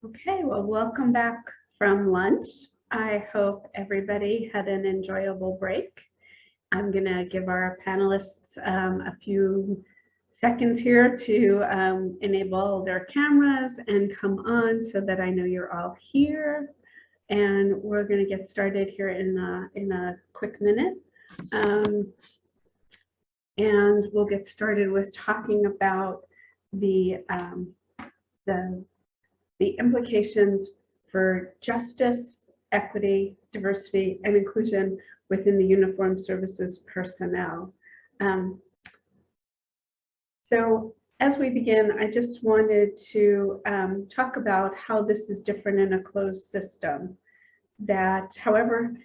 Okay, well, welcome back from lunch. I hope everybody had an enjoyable break. I'm going to give our panelists a few seconds here to enable their cameras and come on so that I know you're all here. And we're going to get started here in a quick minute. And we'll get started with talking about the implications for justice, equity, diversity, and inclusion within the uniformed services personnel. So as we begin, I just wanted to talk about how this is different in a closed system. That however,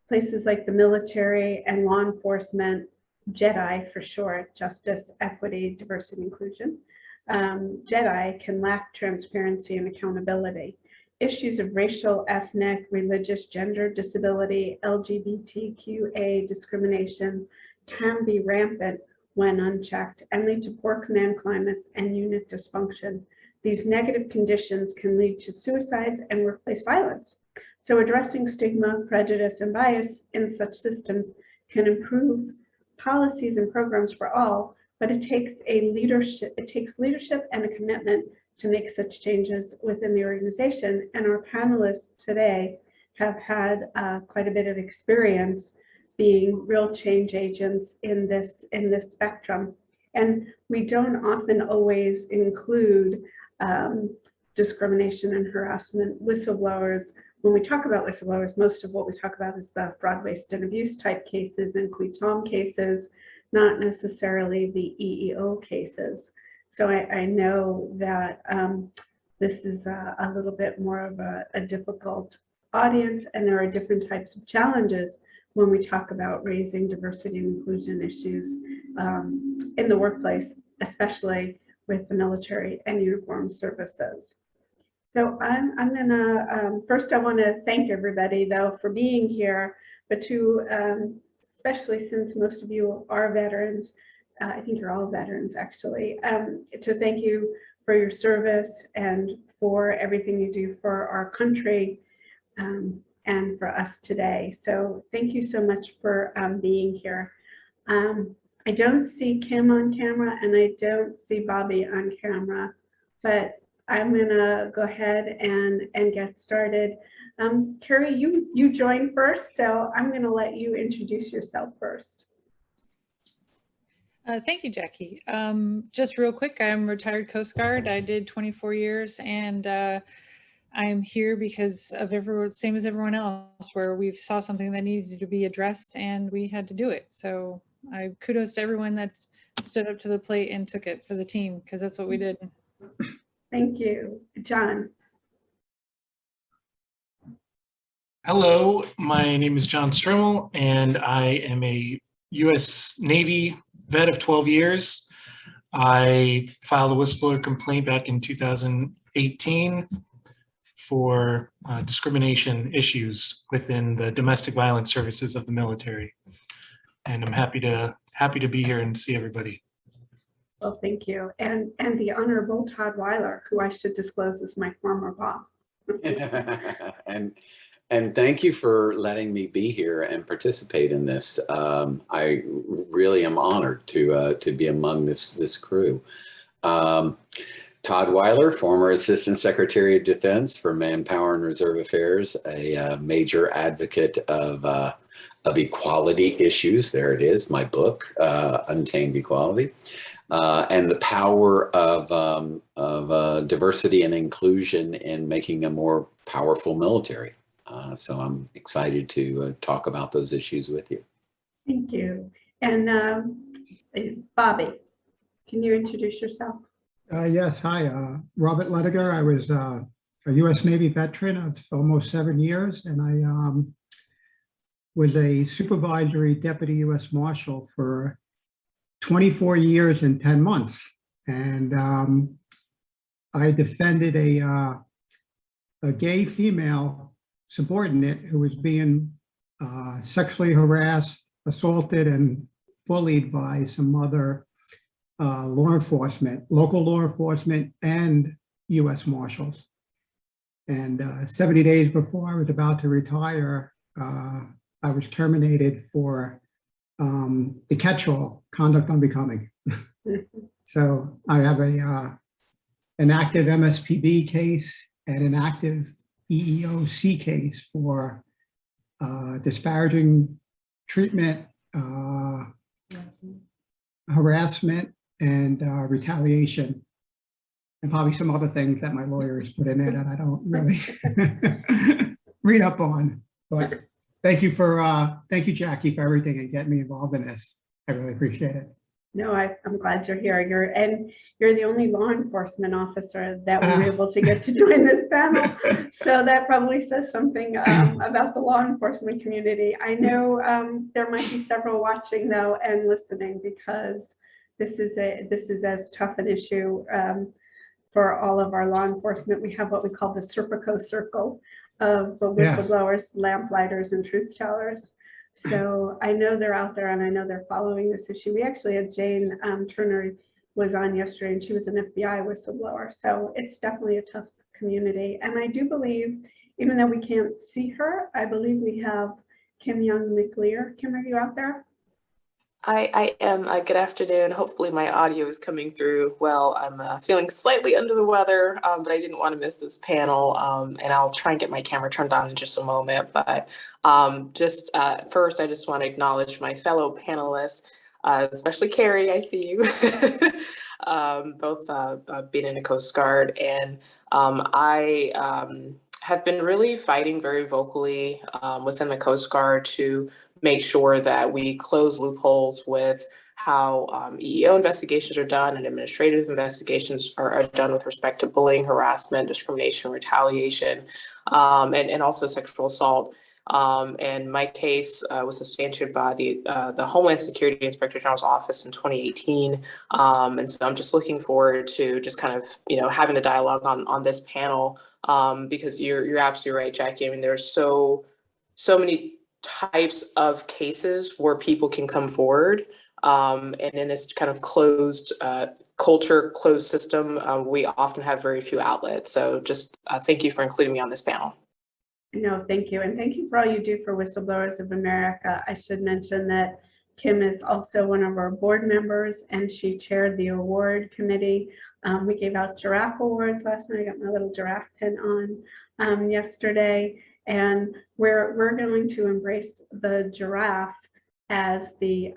places like the military and law enforcement, JEDI for short, justice, equity, diversity, inclusion, JEDI can lack transparency and accountability. Issues of racial, ethnic, religious, gender, disability, LGBTQA discrimination can be rampant when unchecked and lead to poor command climates and unit dysfunction. These negative conditions can lead to suicides and workplace violence. So addressing stigma, prejudice, and bias in such systems can improve policies and programs for all, but it takes leadership and a commitment to make such changes within the organization. And our panelists today have had quite a bit of experience being real change agents in this spectrum. And we don't often always include discrimination and harassment whistleblowers. When we talk about whistleblowers, most of what we talk about is the fraud, waste, and abuse type cases and qui-tom cases, not necessarily the EEO cases. So I know that this is a little bit more of a difficult audience, and there are different types of challenges when we talk about raising diversity and inclusion issues in the workplace, especially with the military and uniformed services. So I'm gonna, first I wanna thank everybody though for being here, but especially since most of you are veterans, I think you're all veterans actually, to thank you for your service and for everything you do for our country and for us today. So thank you so much for being here. I don't see Kim on camera and I don't see Bobby on camera, but I'm gonna go ahead and get started. Kerry, you joined first, so I'm gonna let you introduce yourself first. Thank you, Jackie. Just real quick, I'm retired Coast Guard. I did 24 years and I'm here because of same as everyone else, where we saw something that needed to be addressed and we had to do it. So I kudos to everyone that stood up to the plate and took it for the team, because that's what we did. Thank you. John. Hello, my name is John Stremel, and I am a U.S. Navy vet of 12 years. I filed a whistleblower complaint back in 2018 for discrimination issues within the domestic violence services of the military. And I'm happy to be here and see everybody. Well, thank you. And the Honorable Todd Weiler, who I should disclose is my former boss. And thank you for letting me be here and participate in this. I really am honored to be among this crew. Todd Weiler, former Assistant Secretary of Defense for Manpower and Reserve Affairs, a major advocate of equality issues. There it is, my book, Untamed Equality. And the power of diversity and inclusion in making a more powerful military. So I'm excited to talk about those issues with you. Thank you. And Bobby, can you introduce yourself? Yes, hi, Robert Ledogar. I was a U.S. Navy veteran of almost 7 years, and I was a supervisory deputy U.S. Marshal for 24 years and 10 months. And I defended a gay female subordinate who was being sexually harassed, assaulted, and bullied by some other law enforcement, local law enforcement, and U.S. Marshals. And 70 days before I was about to retire, I was terminated for the catch-all, conduct unbecoming. So I have an active MSPB case and an active EEOC case for disparaging treatment, harassment, and retaliation, and probably some other things that my lawyers put in there that I don't really read up on. But thank you, Jackie, for everything and getting me involved in this. I really appreciate it. No, I'm glad you're here. You're the only law enforcement officer that we were able to get to join this panel. So that probably says something about the law enforcement community. I know there might be several watching though and listening, because this is as tough an issue for all of our law enforcement. We have what we call the Serpico circle of the whistleblowers, lamplighters, and truth tellers. So I know they're out there, and I know they're following this issue. We actually had Jane Turner was on yesterday, and she was an FBI whistleblower. So it's definitely a tough community. And I do believe, even though we can't see her, I believe we have Kim Young-McLear. Kim, are you out there? I am. Good afternoon. Hopefully my audio is coming through well. I'm feeling slightly under the weather, but I didn't want to miss this panel, and I'll try and get my camera turned on in just a moment. But first, I just want to acknowledge my fellow panelists, especially Kerry, I see you, both being in the Coast Guard. And I have been really fighting very vocally within the Coast Guard to make sure that we close loopholes with how EEO investigations are done and administrative investigations are done with respect to bullying, harassment, discrimination, retaliation, and also sexual assault. And my case was substantiated by the Homeland Security Inspector General's office in 2018. And so I'm just looking forward to just kind of, having a dialogue on this panel, because you're absolutely right, Jackie. I mean, there's so many types of cases where people can come forward, and in this kind of closed culture, closed system, we often have very few outlets. So just thank you for including me on this panel. No, thank you. And thank you for all you do for Whistleblowers of America. I should mention that Kim is also one of our board members, and she chaired the award committee. We gave out giraffe awards last night. I got my little giraffe pin on yesterday. And we're going to embrace the giraffe as the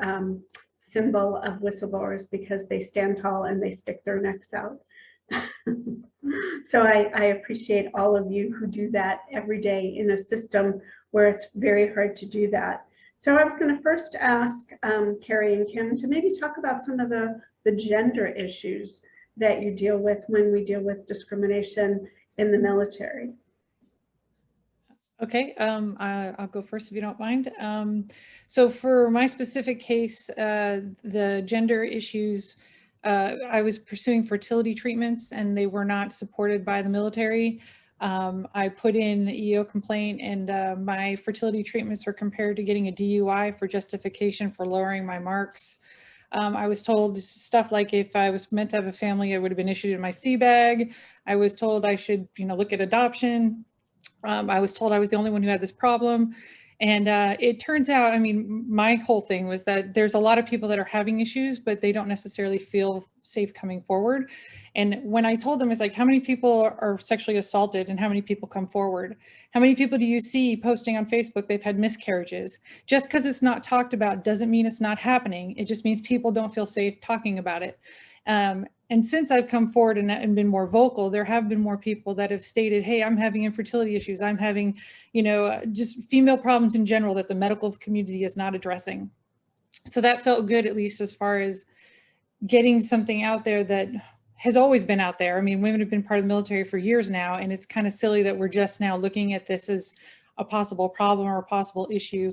symbol of whistleblowers, because they stand tall and they stick their necks out. So I appreciate all of you who do that every day in a system where it's very hard to do that. So I was going to first ask Kerry and Kim to maybe talk about some of the gender issues that you deal with when we deal with discrimination in the military. Okay, I'll go first if you don't mind. So for my specific case, the gender issues, I was pursuing fertility treatments and they were not supported by the military. I put in an EEO complaint, and my fertility treatments were compared to getting a DUI for justification for lowering my marks. I was told stuff like if I was meant to have a family, I would have been issued in my C bag. I was told I should, look at adoption. I was told I was the only one who had this problem. And it turns out, my whole thing was that there's a lot of people that are having issues, but they don't necessarily feel safe coming forward. And when I told them, it's like, how many people are sexually assaulted and how many people come forward? How many people do you see posting on Facebook they've had miscarriages? Just because it's not talked about doesn't mean it's not happening. It just means people don't feel safe talking about it. And since I've come forward and been more vocal, there have been more people that have stated, hey, I'm having infertility issues. I'm having, just female problems in general that the medical community is not addressing. So that felt good, at least as far as getting something out there that has always been out there. Women have been part of the military for years now, and it's kind of silly that we're just now looking at this as a possible problem or a possible issue.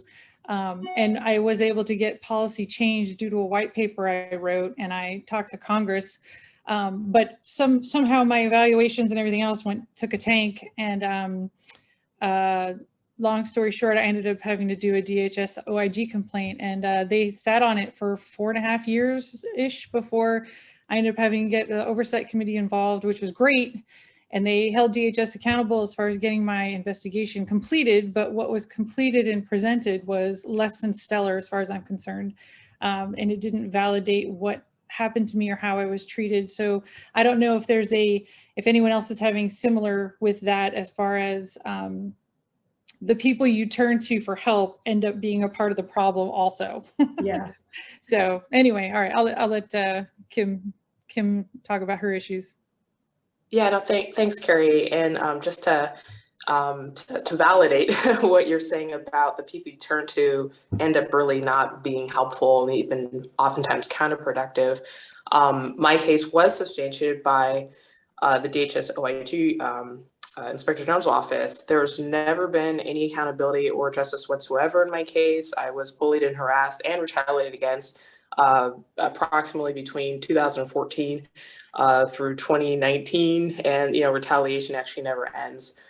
And I was able to get policy change due to a white paper I wrote, and I talked to Congress. But somehow my evaluations and everything else took a tank. And long story short, I ended up having to do a DHS OIG complaint, and they sat on it for 4.5 years-ish before I ended up having to get the oversight committee involved, which was great. and they held DHS accountable as far as getting my investigation completed. But what was completed and presented was less than stellar as far as I'm concerned. And it didn't validate what happened to me or how I was treated. So I don't know if if anyone else is having similar with that, as far as the people you turn to for help end up being a part of the problem also. Yes. So anyway, all right, I'll let Kim talk about her issues. Yeah, no, thanks, Kerry. And just to validate what you're saying about the people you turn to end up really not being helpful and even oftentimes counterproductive. My case was substantiated by the DHS OIG Inspector General's office. There's never been any accountability or justice whatsoever in my case. I was bullied and harassed and retaliated against approximately between 2014 through 2019. And, retaliation actually never ends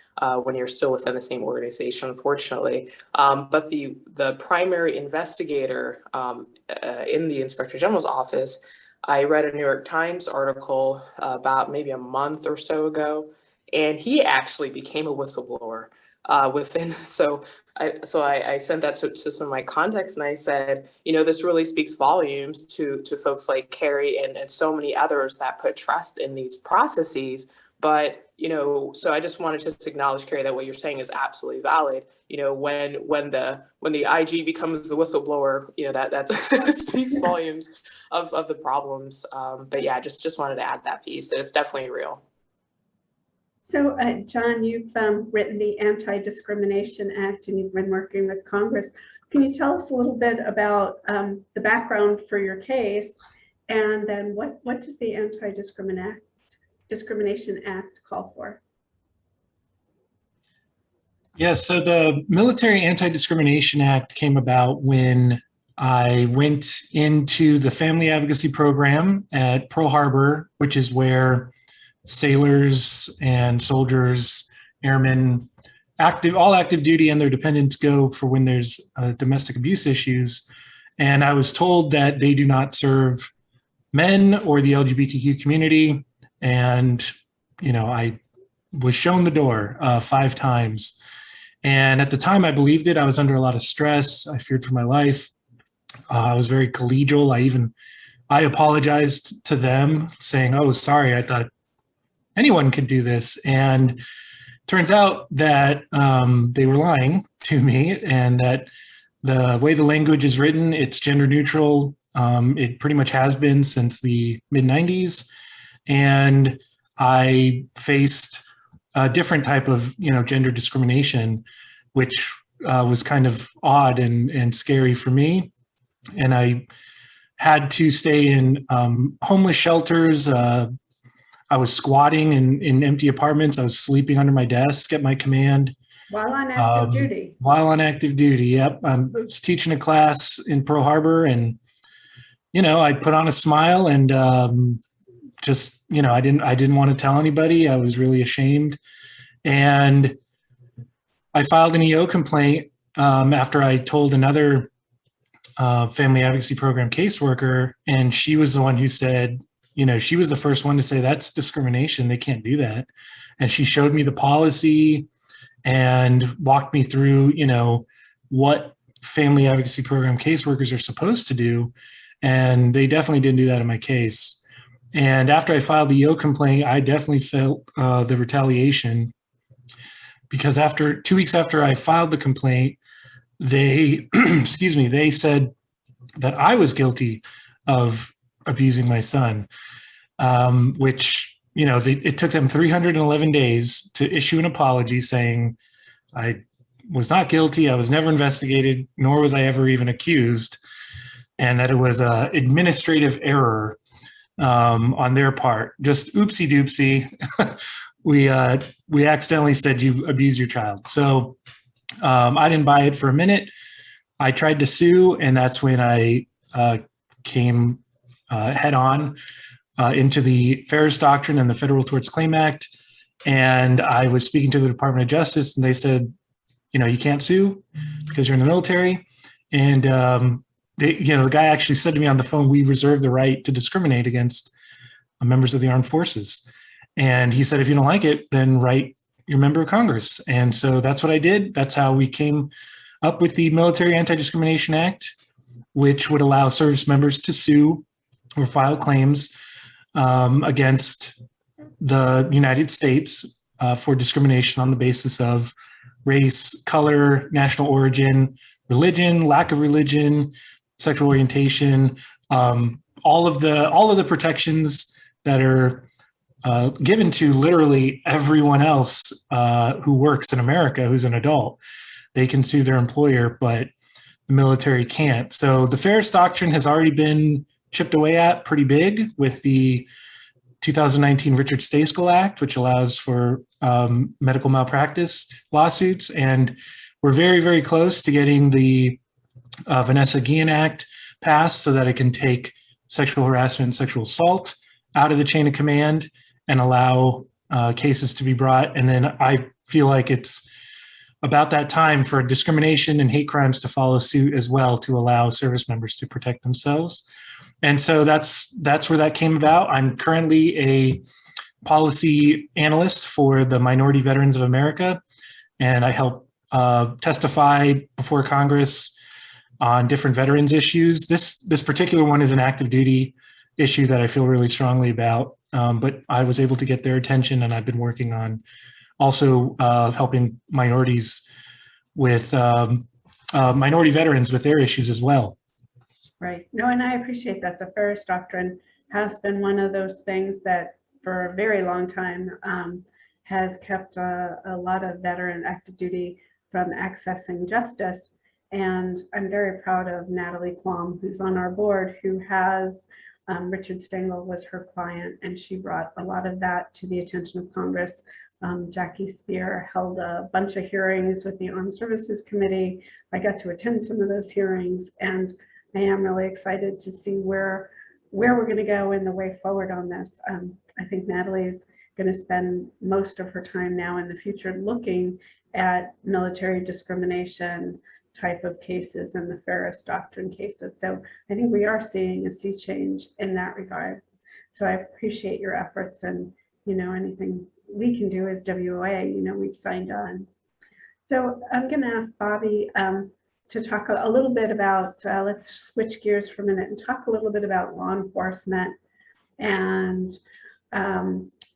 when you're still within the same organization, unfortunately. But the primary investigator in the Inspector General's office, I read a New York Times article about maybe a month or so ago, and he actually became a whistleblower within. So I sent that to some of my contacts, and I said, this really speaks volumes to folks like Kerry and so many others that put trust in these processes. But, so I just wanted to just acknowledge, Kerry, that what you're saying is absolutely valid. When the IG becomes the whistleblower, that speaks volumes of the problems. But yeah, just wanted to add that piece, that it's definitely real. So, John, you've written the Anti-Discrimination Act, and you've been working with Congress. Can you tell us a little bit about the background for your case, and then what does the Anti-Discrimination Act call for? Yes, so the Military Anti-Discrimination Act came about when I went into the Family Advocacy Program at Pearl Harbor, which is where sailors and soldiers, airmen, all active duty and their dependents go for when there's domestic abuse issues. And I was told that they do not serve men or the LGBTQ community. And, I was shown the door 5 times. And at the time I believed it. I was under a lot of stress. I feared for my life. I was very collegial. I apologized to them saying, "Oh, sorry, I thought anyone could do this." And turns out that they were lying to me, and that the way the language is written, it's gender neutral. It pretty much has been since the mid-90s. And I faced a different type of, gender discrimination, which was kind of odd and scary for me. And I had to stay in homeless shelters. I was squatting in empty apartments. I was sleeping under my desk at my command. While on active duty. While on active duty, yep. I was teaching a class in Pearl Harbor, and, I put on a smile and I didn't want to tell anybody. I was really ashamed. And I filed an EO complaint after I told another Family Advocacy Program caseworker, and she was the one who said, she was the first one to say, that's discrimination. They can't do that. And she showed me the policy and walked me through, what Family Advocacy Program caseworkers are supposed to do. And they definitely didn't do that in my case. And after I filed the EO complaint, I definitely felt the retaliation, because 2 weeks after I filed the complaint, they, they said that I was guilty of abusing my son, which, it took them 311 days to issue an apology saying I was not guilty, I was never investigated, nor was I ever even accused, and that it was an administrative error on their part. Just oopsie doopsie. We accidentally said you abused your child. So I didn't buy it for a minute. I tried to sue, and that's when I came head on into the Ferris Doctrine and the Federal Tort Claims Act. And I was speaking to the Department of Justice, and they said, you can't sue because you're in the military. And the guy actually said to me on the phone, we reserve the right to discriminate against members of the armed forces. And he said, if you don't like it, then write your member of Congress. And so that's what I did. That's how we came up with the Military Anti-Discrimination Act, which would allow service members to sue or file claims against the United States for discrimination on the basis of race, color, national origin, religion, lack of religion, sexual orientation, all of the protections that are given to literally everyone else who works in America who's an adult. They can sue their employer, but the military can't. So the Ferris Doctrine has already been chipped away at pretty big with the 2019 Richard Stayskull Act, which allows for medical malpractice lawsuits. And we're very, very close to getting the Vanessa Guillen Act passed so that it can take sexual harassment and sexual assault out of the chain of command and allow cases to be brought. And then I feel like it's about that time for discrimination and hate crimes to follow suit as well, to allow service members to protect themselves. And so that's where that came about. I'm currently a policy analyst for the Minority Veterans of America, and I help testify before Congress on different veterans issues. This particular one is an active duty issue that I feel really strongly about, but I was able to get their attention, and I've been working on also helping minorities with minority veterans with their issues as well. Right. No, and I appreciate that. The Ferris Doctrine has been one of those things that for a very long time has kept a lot of veteran active duty from accessing justice. And I'm very proud of Natalie Quam, who's on our board, who has Richard Stengel was her client, and she brought a lot of that to the attention of Congress. Jackie Spear held a bunch of hearings with the Armed Services Committee. I got to attend some of those hearings, and I am really excited to see where we're going to go in the way forward on this. I think Natalie's going to spend most of her time now in the future looking at military discrimination type of cases and the Ferris Doctrine cases. So I think we are seeing a sea change in that regard. So I appreciate your efforts, and anything we can do as WOA, we've signed on. So I'm going to ask Bobby to talk a little bit about, let's switch gears for a minute and talk a little bit about law enforcement and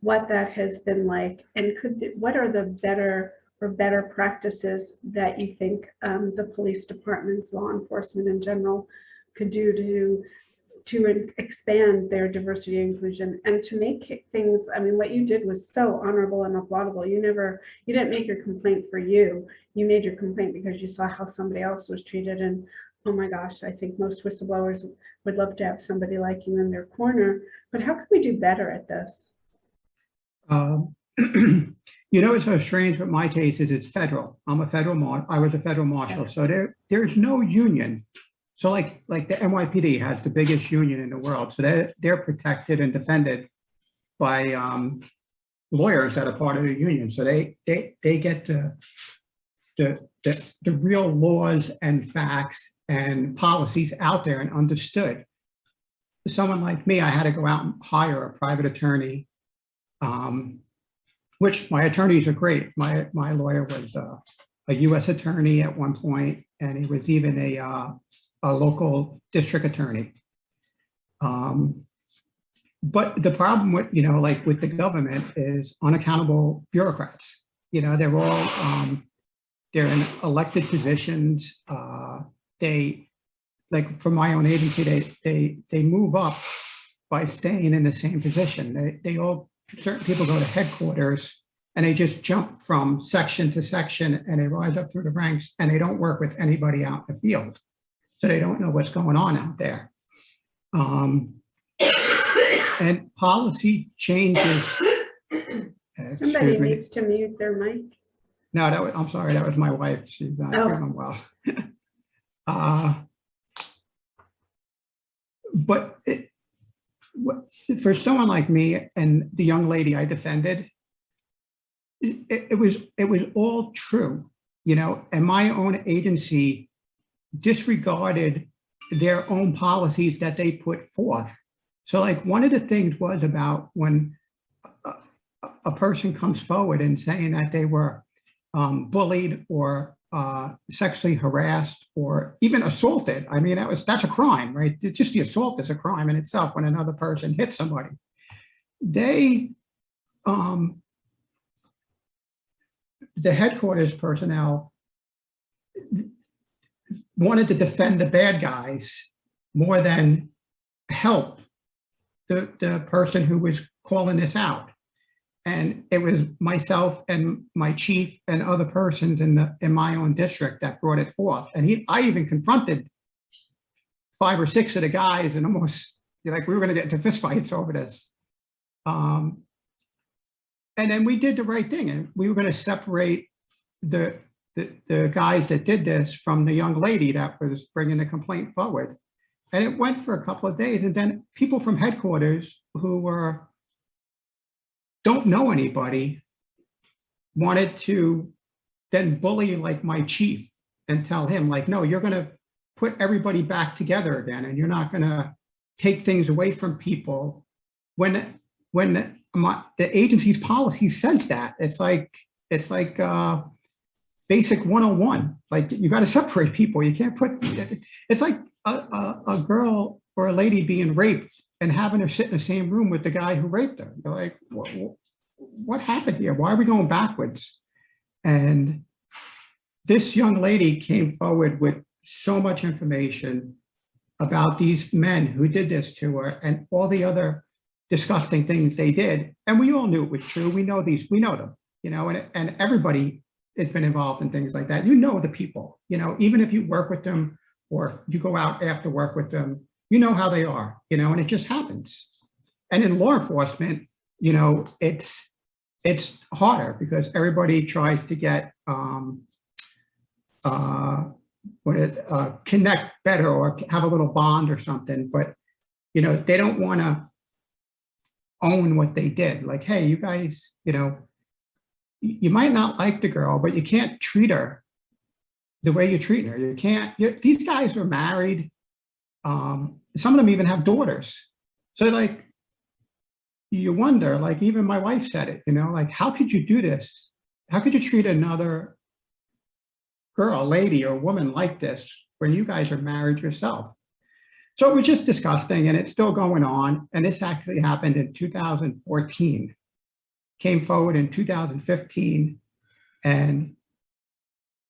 what that has been like, and what are the better practices that you think the police departments, law enforcement in general, could do to expand their diversity and inclusion and to make things, what you did was so honorable and applaudable. You didn't make your complaint for you. You made your complaint because you saw how somebody else was treated. And oh my gosh, I think most whistleblowers would love to have somebody like you in their corner. But how can we do better at this? It's so strange, but my case is it's federal. I was a federal marshal. Yes. So there's no union. So like the NYPD has the biggest union in the world. So they're protected and defended by lawyers that are part of the union. So they get the real laws and facts and policies out there and understood. Someone like me, I had to go out and hire a private attorney, which my attorneys are great. My lawyer was a U.S. attorney at one point, and he was even a local district attorney. But the problem with, with the government is unaccountable bureaucrats. They're all, they're in elected positions. They, like for my own agency, they move up by staying in the same position. Certain people go to headquarters and they just jump from section to section and they rise up through the ranks, and they don't work with anybody out in the field. So they don't know what's going on out there. And policy changes. Somebody needs to mute their mic. No, I'm sorry, that was my wife. She's not feeling well. But for someone like me and the young lady I defended, it was all true, and my own agency disregarded their own policies that they put forth. So like one of the things was about when a person comes forward and saying that they were bullied or sexually harassed or even assaulted. I mean, that's a crime, right? It's just the assault is a crime in itself when another person hits somebody. They, the headquarters personnel wanted to defend the bad guys more than help the person who was calling this out. And it was myself and my chief and other persons in my own district that brought it forth. And I even confronted 5 or 6 of the guys, and almost like we were going to get into fistfights over this. And then we did the right thing, and we were going to separate the guys that did this from the young lady that was bringing the complaint forward. And it went for a couple of days, and then people from headquarters who don't know anybody wanted to then bully like my chief and tell him like, no, you're going to put everybody back together again, and you're not going to take things away from people when the agency's policy says that. It's like basic 101. Like, you got to separate people. You can't put, it's like a girl or a lady being raped and having her sit in the same room with the guy who raped her. They're like, what happened here? Why are we going backwards? And this young lady came forward with so much information about these men who did this to her and all the other disgusting things they did. And we all knew it was true. We know them, you know, and everybody has been involved in things like that. You know the people, you know, even if you work with them or if you go out after work with them, you know how they are, you know, and it just happens. And in law enforcement, you know, it's harder because everybody tries to get connect better or have a little bond or something, but you know, they don't want to own what they did. Like, hey, you guys, you know, you might not like the girl, but you can't treat her the way you treat her. You can't. These guys are married. Some of them even have daughters. So like, you wonder, like even my wife said it, you know, like, how could you do this? How could you treat another girl, lady or woman like this when you guys are married yourself? So it was just disgusting, and it's still going on. And this actually happened in 2014, came forward in 2015. And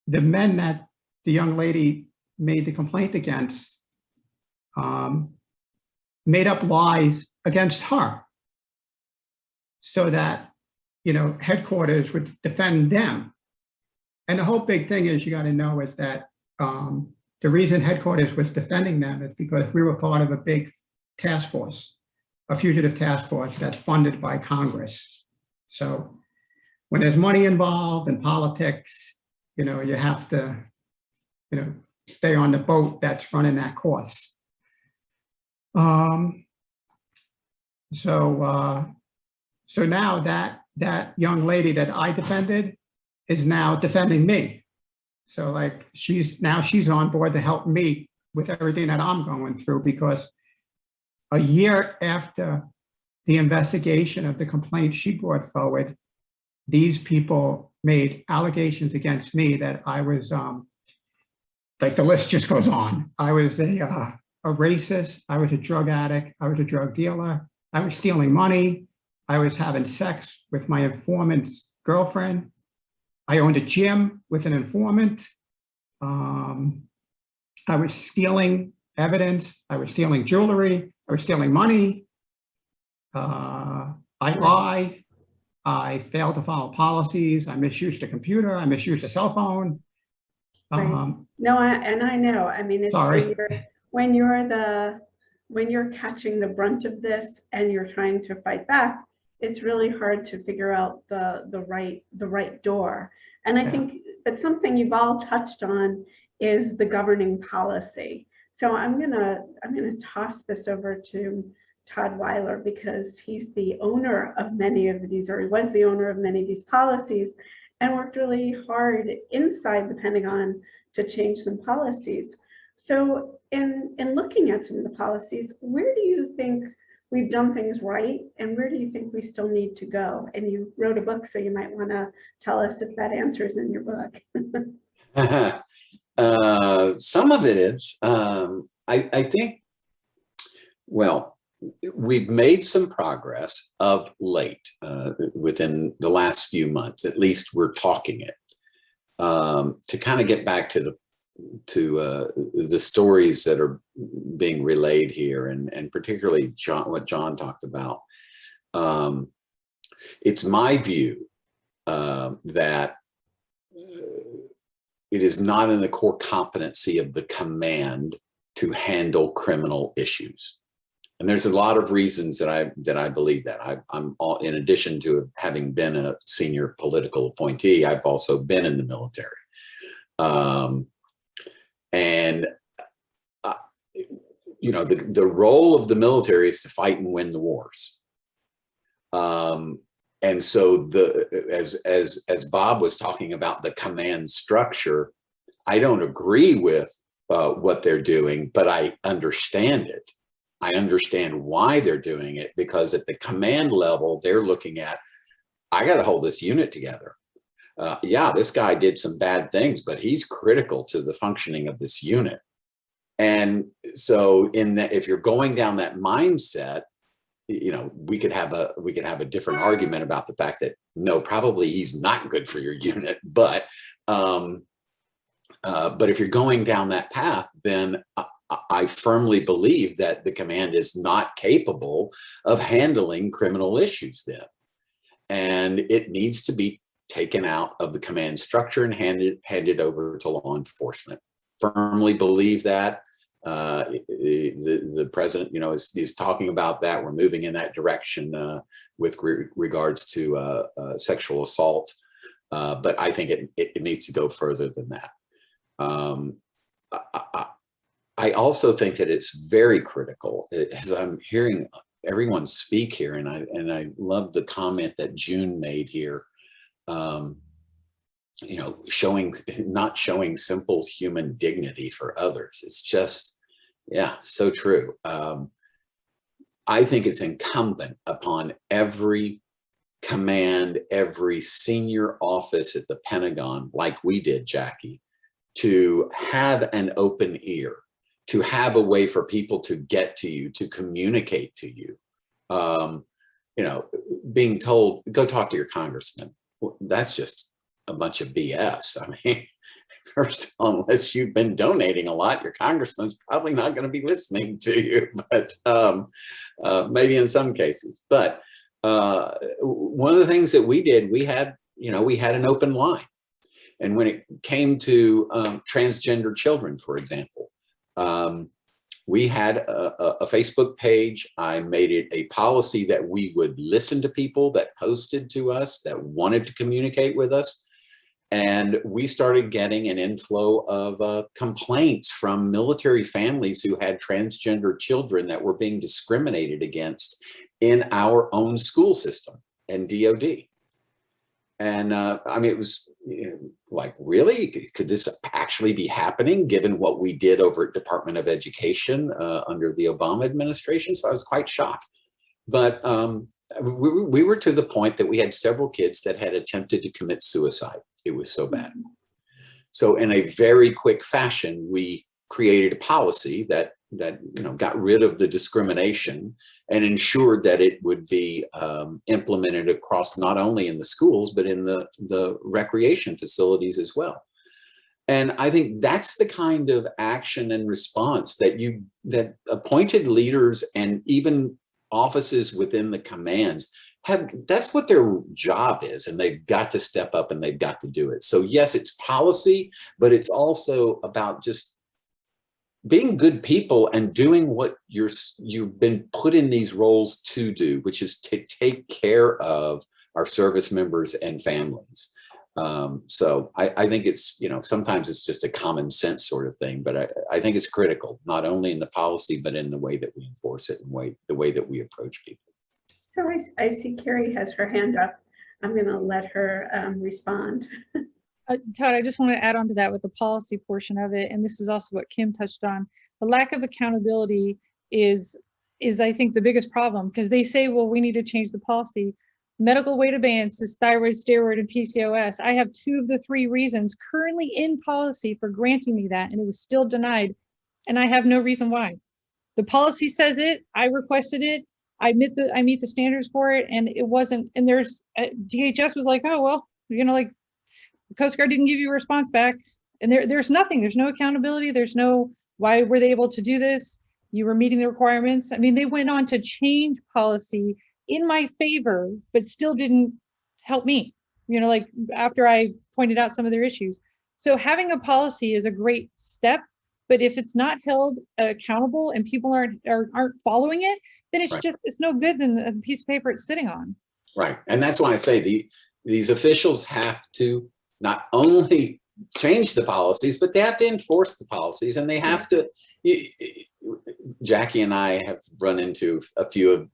the men that the young lady made the complaint against made up lies against her so that, you know, headquarters would defend them. And the whole big thing is, you got to know is that the reason headquarters was defending them is because we were part of a big task force, a fugitive task force that's funded by Congress. So when there's money involved in politics, you know, you have to, you know, stay on the boat that's running that course. So now that young lady that I defended is now defending me. So like she's on board to help me with everything that I'm going through, because a year after the investigation of the complaint she brought forward, these people made allegations against me that I was, like the list just goes on. I was a racist, I was a drug addict, I was a drug dealer, I was stealing money, I was having sex with my informant's girlfriend, I owned a gym with an informant, I was stealing evidence, I was stealing jewelry, I was stealing money, I lied, I failed to follow policies, I misused a computer, I misused a cell phone. Right. No, I know. I mean, it's Sorry. when you're catching the brunt of this and you're trying to fight back, it's really hard to figure out the right door. And I think that something you've all touched on is the governing policy. So I'm gonna toss this over to Todd Weiler, because he's the owner of many of these, or he was the owner of many of these policies, and worked really hard inside the Pentagon to change some policies. So in looking at some of the policies, where do you think we've done things right, and where do you think we still need to go? And you wrote a book, so you might want to tell us if that answer is in your book. Some of it is. I think, well, we've made some progress of late within the last few months. At least we're talking it. To kind of get back to the stories that are being relayed here, and particularly what John talked about. It's my view that it is not in the core competency of the command to handle criminal issues. And there's a lot of reasons that I believe that. I'm all, in addition to having been a senior political appointee, I've also been in the military. You know, the role of the military is to fight and win the wars. And so as Bob was talking about the command structure, I don't agree with what they're doing, but I understand it. I understand why they're doing it, because at the command level, they're looking at, I got to hold this unit together. Yeah, this guy did some bad things, but he's critical to the functioning of this unit. And so if you're going down that mindset, you know, we could have a different argument about the fact that no, probably he's not good for your unit. But if you're going down that path, then I firmly believe that the command is not capable of handling criminal issues then. And it needs to be taken out of the command structure and handed over to law enforcement. Firmly believe that. The president, you know, is talking about that. We're moving in that direction with regards to sexual assault. But I think it needs to go further than that. I also think that it's very critical, as I'm hearing everyone speak here, and I love the comment that June made here. You know, not showing simple human dignity for others. It's just, yeah, so true. I think it's incumbent upon every command, every senior office at the Pentagon, like we did, Jackie, to have an open ear, to have a way for people to get to you, to communicate to you. You know, being told, go talk to your congressman. Well, that's just a bunch of BS. I mean, first of all, unless you've been donating a lot, your congressman's probably not going to be listening to you, but maybe in some cases. But one of the things that we did, we had an open line. And when it came to transgender children, for example, we had a Facebook page. I made it a policy that we would listen to people that posted to us, that wanted to communicate with us. And we started getting an inflow of complaints from military families who had transgender children that were being discriminated against in our own school system and DOD. And I mean, it was like, really? Could this actually be happening given what we did over at Department of Education under the Obama administration? So I was quite shocked. But we were to the point that we had several kids that had attempted to commit suicide. It was so bad. So in a very quick fashion, we created a policy that got rid of the discrimination and ensured that it would be implemented across not only in the schools, but in the recreation facilities as well. And I think that's the kind of action and response that appointed leaders and even offices within the commands that's what their job is, and they've got to step up and they've got to do it. So yes, it's policy, but it's also about just being good people and doing what you've been put in these roles to do, which is to take care of our service members and families. So I think it's, sometimes it's just a common sense sort of thing, but I think it's critical, not only in the policy, but in the way that we enforce it and the way that we approach people. So I see Kerry has her hand up. I'm going to let her respond. Todd, I just want to add on to that with the policy portion of it. And this is also what Kim touched on. The lack of accountability is is, I think, the biggest problem, because they say, well, we need to change the policy. Medical weight abeyance is thyroid, steroid, and PCOS. I have 2 of the 3 reasons currently in policy for granting me that, and it was still denied. And I have no reason why. The policy says it, I requested it, I meet the standards for it, and it wasn't, and there's, DHS was like, oh, well, like the Coast Guard didn't give you a response back. And there's nothing, there's no accountability. There's no, why were they able to do this? You were meeting the requirements. I mean, they went on to change policy in my favor, but still didn't help me, like after I pointed out some of their issues. So having a policy is a great step, but if it's not held accountable and people aren't following it, then it's just, it's no good than a piece of paper it's sitting on. Right. And that's why I say these officials have to not only change the policies, but they have to enforce the policies, and they have to, Jackie and I have run into a few of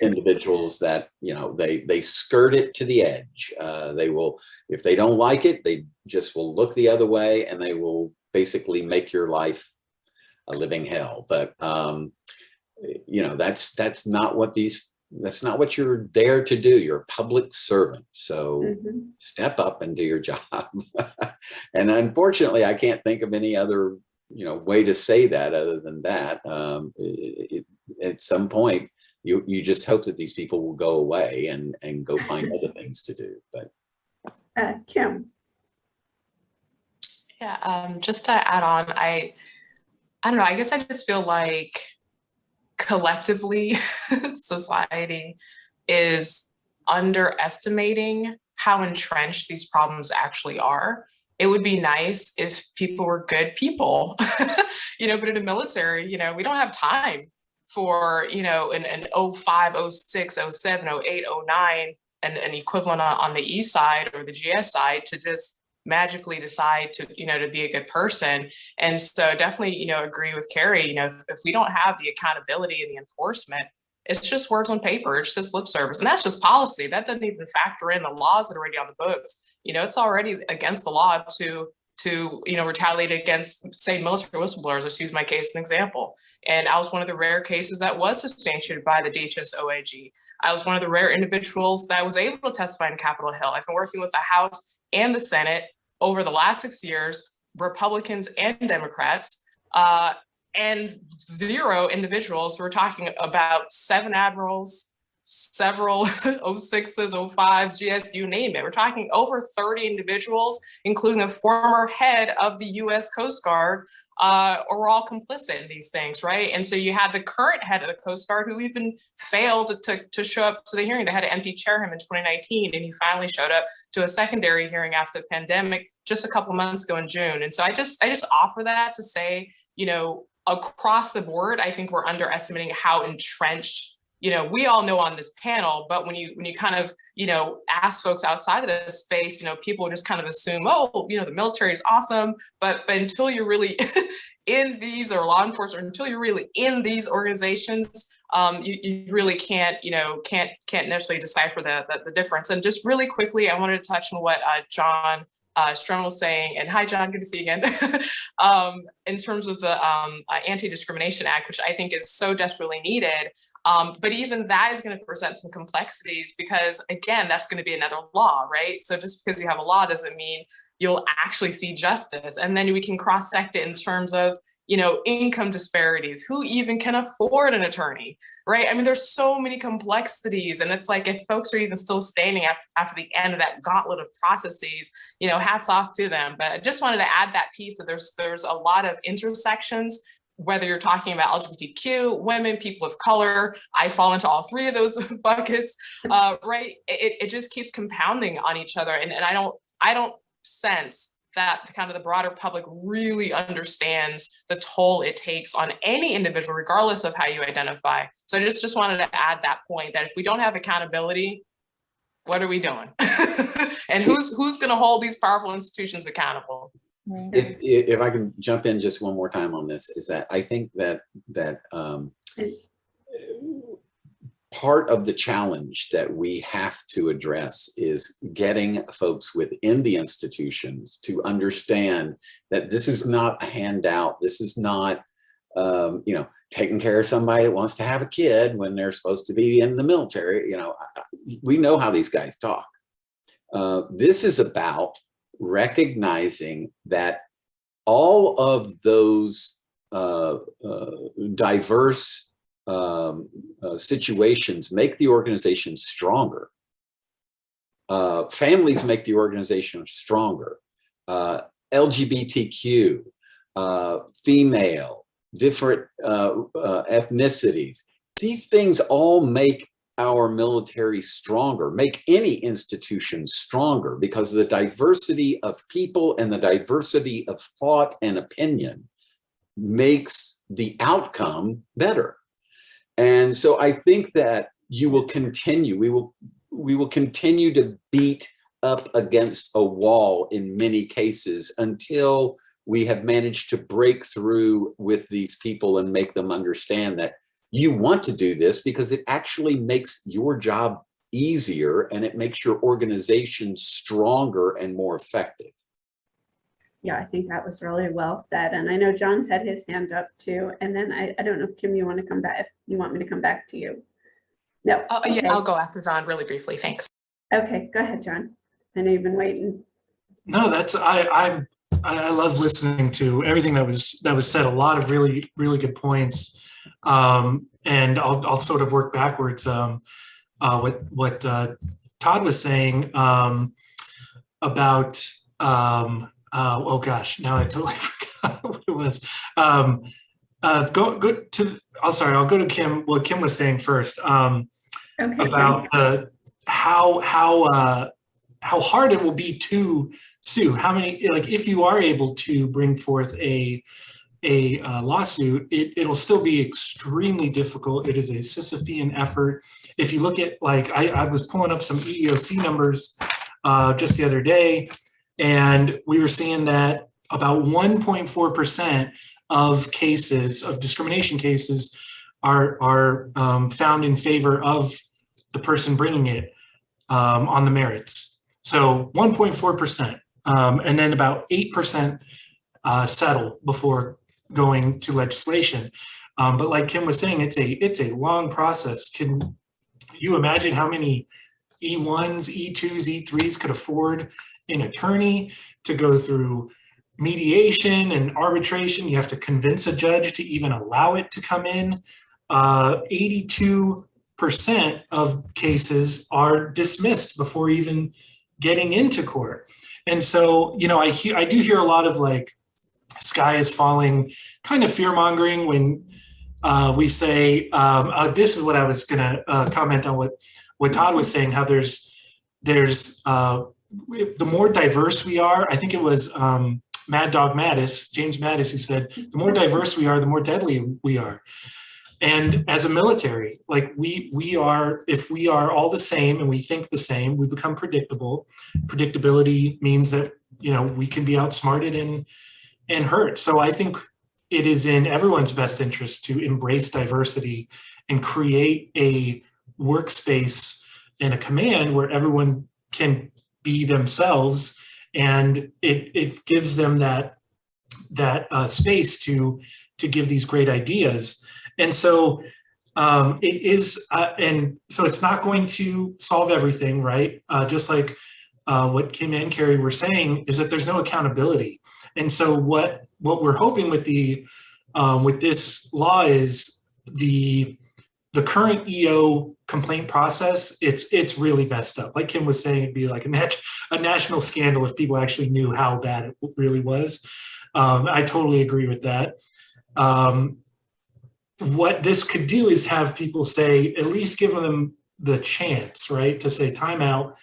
individuals that, they skirt it to the edge. They will, if they don't like it, they just will look the other way, and they will basically make your life a living hell. But, that's not what you're there to do. You're a public servant. So step up and do your job. And unfortunately, I can't think of any other, way to say that other than that. At some point, you just hope that these people will go away and go find other things to do. But Kim. Yeah, just to add on, I don't know, I guess I just feel like collectively society is underestimating how entrenched these problems actually are. It would be nice if people were good people, but in the military, we don't have time for, an 05, 06, 07, 08, 09, and an equivalent on the E side or the GS side to just magically decide to, to be a good person. And so definitely, agree with Kerry, if we don't have the accountability and the enforcement, it's just words on paper, it's just lip service. And that's just policy. That doesn't even factor in the laws that are already on the books. It's already against the law to retaliate against, say, military whistleblowers. Let's use my case as an example. And I was one of the rare cases that was substantiated by the DHS OIG. I was one of the rare individuals that was able to testify in Capitol Hill. I've been working with the House and the Senate over the last 6 years, Republicans and Democrats, and 0 individuals. We're talking about 7 admirals, several 06s, 05s, GS, you name it. We're talking over 30 individuals, including a former head of the US Coast Guard, are all complicit in these things, right? And so you had the current head of the Coast Guard who even failed to show up to the hearing. They had to empty chair him in 2019, and he finally showed up to a secondary hearing after the pandemic just a couple months ago in June. And so I just offer that to say, across the board, I think we're underestimating how entrenched, we all know on this panel, but when you kind of, ask folks outside of this space, people just kind of assume, oh, the military is awesome, but until you're really in these, or law enforcement, until you're really in these organizations, you really can't necessarily decipher the difference. And just really quickly, I wanted to touch on what John Stremel was saying, and hi John, good to see you again, in terms of the Anti-Discrimination Act, which I think is so desperately needed. But even that is going to present some complexities, because again, that's going to be another law, right? So just because you have a law doesn't mean you'll actually see justice. And then we can cross-sect it in terms of, income disparities, who even can afford an attorney, right? I mean, there's so many complexities, and it's like, if folks are even still standing after the end of that gauntlet of processes, hats off to them. But I just wanted to add that piece that there's a lot of intersections, whether you're talking about LGBTQ, women, people of color. I fall into all 3 of those buckets, right? It just keeps compounding on each other. And I don't sense that kind of the broader public really understands the toll it takes on any individual, regardless of how you identify. So I just wanted to add that point, that if we don't have accountability, what are we doing? And who's going to hold these powerful institutions accountable? If I can jump in just one more time on this, is that I think that part of the challenge that we have to address is getting folks within the institutions to understand that this is not a handout. This is not you know, taking care of somebody that wants to have a kid when they're supposed to be in the military. You know, we know how these guys talk. This is about recognizing that all of those diverse situations make the organization stronger. Families make the organization stronger. LGBTQ, female, different ethnicities. These things all make our military stronger, make any institution stronger, because the diversity of people and the diversity of thought and opinion makes the outcome better. And so I think that you will continue, we will continue to beat up against a wall in many cases until we have managed to break through with these people and make them understand that you want to do this because it actually makes your job easier and it makes your organization stronger and more effective. Yeah, I think that was really well said. And I know John's had his hand up too. And then I don't know if Kim, you want to come back, if you want me to come back to you. No. Oh, Okay. yeah, I'll go after John really briefly. Thanks. Okay, go ahead, John. I know you've been waiting. No, that's I love listening to everything that was said. A lot of really good points, and I'll sort of work backwards. What Todd was saying about oh gosh, now I totally forgot what it was. I'll go to Kim. What Kim was saying first Okay, about how hard it will be to sue. How many, like, if you are able to bring forth a lawsuit, it'll still be extremely difficult. It is a Sisyphean effort. If you look at, like, I was pulling up some EEOC numbers just the other day, and we were seeing that about 1.4% of cases, of discrimination cases, are found in favor of the person bringing it on the merits. So 1.4%, and then about 8% settle before going to legislation. But like Kim was saying, it's a long process. Can you imagine how many E1s, E2s, E3s could afford an attorney to go through mediation and arbitration? You have to convince a judge to even allow it to come in. 82% of cases are dismissed before even getting into court. And so, you know, I do hear a lot of, like, sky is falling kind of fear mongering when we say, this is what I was gonna comment on what Todd was saying, how there's the more diverse we are. I think it was Mad Dog Mattis, James Mattis, who said, the more diverse we are, the more deadly we are. And as a military, like, we are, if we are all the same and we think the same, we become predictable. Predictability means that, you know, we can be outsmarted and hurt. So I think it is in everyone's best interest to embrace diversity and create a workspace and a command where everyone can be themselves, and it gives them that space to give these great ideas. And so it is, and so it's not going to solve everything, right? Just like what Kim and Kerry were saying, is that there's no accountability. And so what we're hoping with with this law is the current EO complaint process. It's really messed up. Like Kim was saying, it'd be like a national scandal if people actually knew how bad it really was. I totally agree with that. What this could do is have people say, at least give them the chance, right, to say, time out,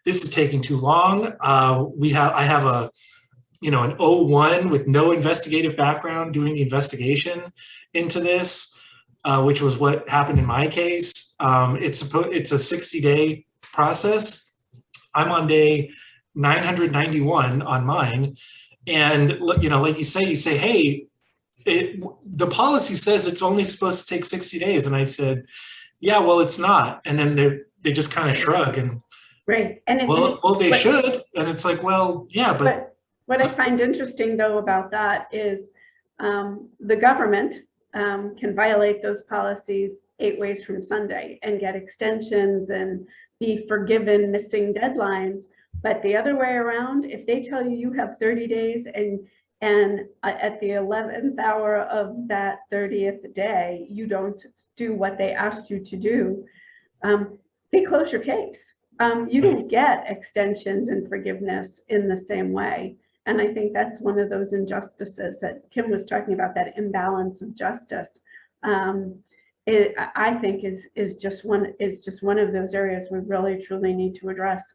this is taking too long. I have an 01 with no investigative background doing the investigation into this, which was what happened in my case. It's a 60-day process. I'm on day 991 on mine. And, you know, like you say, hey, the policy says it's only supposed to take 60 days. And I said, yeah, well, it's not. And then they just kind of shrug and, right. And they should. And it's like, well, yeah, but what I find interesting though about that is the government can violate those policies 8 ways from Sunday and get extensions and be forgiven missing deadlines. But the other way around, if they tell you you have 30 days and at the 11th hour of that 30th day, you don't do what they asked you to do, they close your case. You don't get extensions and forgiveness in the same way. And I think that's one of those injustices that Kim was talking about, that imbalance of justice. I think is just one of those areas we really truly need to address.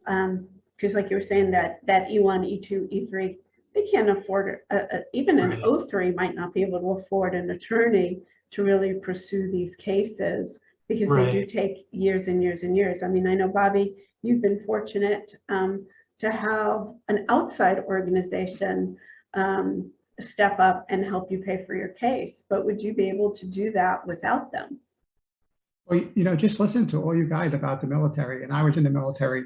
Because like you were saying, that E1, E2, E3, they can't afford even an O3 might not be able to afford an attorney to really pursue these cases, because they do take years and years and years. I mean, I know, Bobby, you've been fortunate to have an outside organization step up and help you pay for your case, but would you be able to do that without them? Well, you know, just listen to all you guys about the military, and I was in the military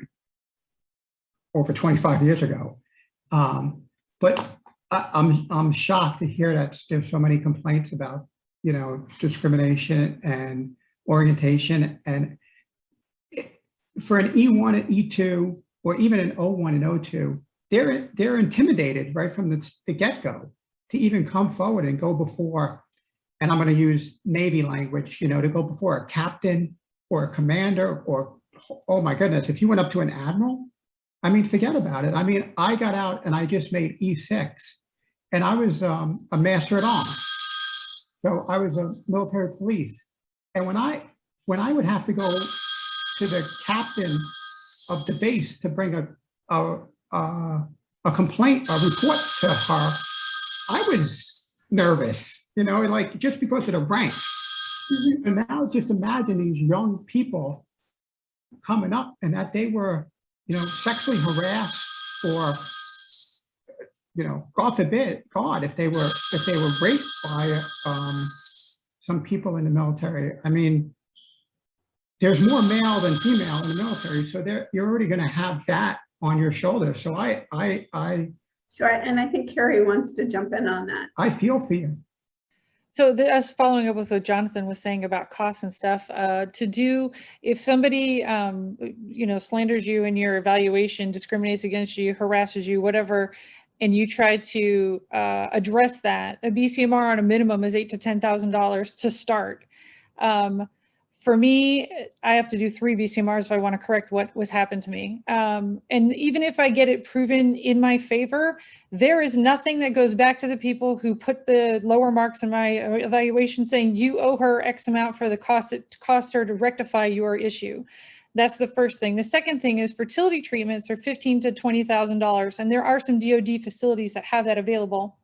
over 25 years ago. But I'm shocked to hear that there's so many complaints about, you know, discrimination and orientation. And for an E1 and E2, or even an O1 and O2, they're intimidated right from the get-go to even come forward and go before, and I'm going to use Navy language, you know, to go before a captain or a commander, or, oh my goodness, if you went up to an admiral, I mean, forget about it. I mean, I got out and I just made E6, and I was a master at arms. So I was a military police. And when I would have to go to the captain of the base to bring a complaint, a report to her, I was nervous, you know, like just because of the rank. And now just imagine these young people coming up and that they were, you know, sexually harassed, or, you know, God forbid, God, if they were raped by some people in the military. I mean, there's more male than female in the military, so you're already going to have that on your shoulder. So Sure, and I think Kerry wants to jump in on that. I feel for you. So us following up with what Jonathan was saying about costs and stuff, if somebody, you know, slanders you in your evaluation, discriminates against you, harasses you, whatever, and you try to address that, a BCMR on a minimum is $8,000 to $10,000 to start. For me, I have to do 3 BCMRs if I want to correct what was happened to me. And even if I get it proven in my favor, there is nothing that goes back to the people who put the lower marks in my evaluation saying you owe her X amount for the cost it cost her to rectify your issue. That's the first thing. The second thing is fertility treatments are $15,000 to $20,000. And there are some DoD facilities that have that available.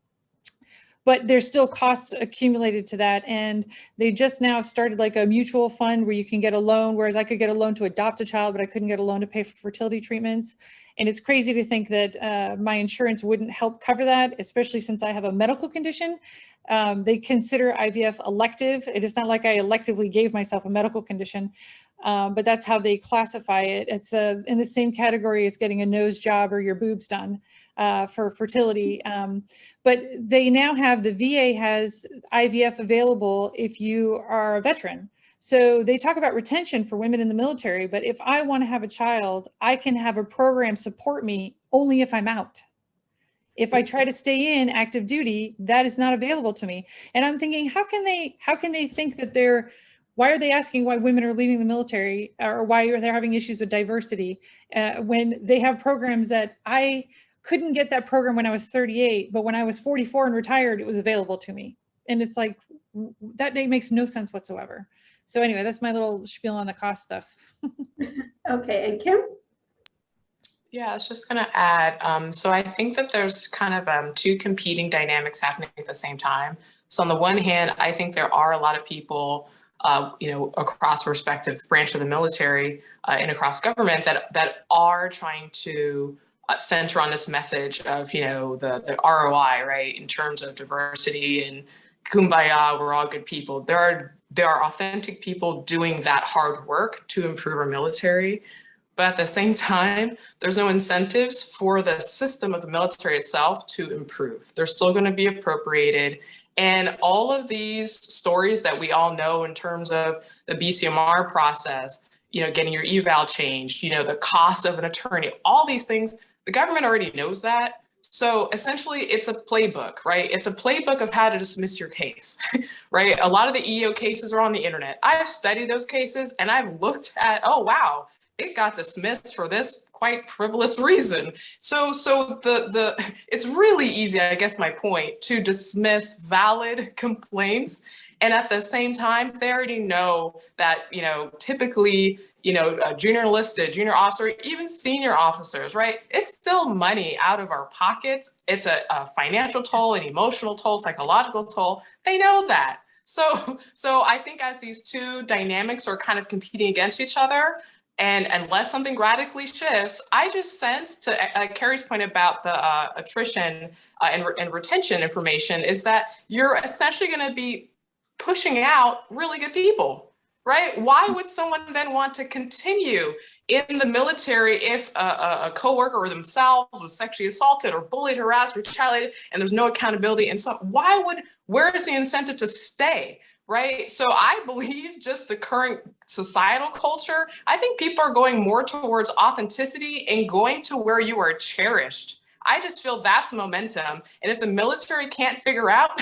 But there's still costs accumulated to that. And they just now started like a mutual fund where you can get a loan, whereas I could get a loan to adopt a child, but I couldn't get a loan to pay for fertility treatments. And it's crazy to think that my insurance wouldn't help cover that, especially since I have a medical condition. They consider IVF elective. It is not like I electively gave myself a medical condition, but that's how they classify it. It's in the same category as getting a nose job or your boobs done. For fertility, but they now have, the VA has IVF available if you are a veteran. So they talk about retention for women in the military, but if I want to have a child, I can have a program support me only if I'm out. If I try to stay in active duty, that is not available to me. And I'm thinking, how can they think that why are they asking why women are leaving the military, or why are they having issues with diversity when they have programs that I couldn't get that program when I was 38, but when I was 44 and retired, it was available to me. And it's like, that day makes no sense whatsoever. So anyway, that's my little spiel on the cost stuff. Okay, and Kim? Yeah, I was just going to add, so I think that there's kind of 2 competing dynamics happening at the same time. So on the one hand, I think there are a lot of people, you know, across the respective branch of the military and across government that are trying to center on this message of, you know, the ROI, right, in terms of diversity and kumbaya, we're all good people. There are authentic people doing that hard work to improve our military, but at the same time, there's no incentives for the system of the military itself to improve. They're still going to be appropriated, And all of these stories that we all know in terms of the BCMR process, you know, getting your eval changed, you know, the cost of an attorney, all these things, the government already knows that. So essentially it's a playbook, right? It's a playbook of how to dismiss your case, right? A lot of the EEO cases are on the internet. I've studied those cases and I've looked at, oh, wow, it got dismissed for this quite frivolous reason. So it's really easy, I guess my point, to dismiss valid complaints. And at the same time, they already know that, you know, typically, you know, a junior enlisted, junior officer, even senior officers, right? It's still money out of our pockets. It's a financial toll, an emotional toll, psychological toll. They know that. So I think as these two dynamics are kind of competing against each other, and unless something radically shifts, I just sense, to Kerry's point about the attrition and retention information, is that you're essentially going to be pushing out really good people, right? Why would someone then want to continue in the military if a coworker or themselves was sexually assaulted or bullied, harassed, retaliated, and there's no accountability? And so where is the incentive to stay? Right. So I believe just the current societal culture, I think people are going more towards authenticity and going to where you are cherished. I just feel that's momentum. And if the military can't figure out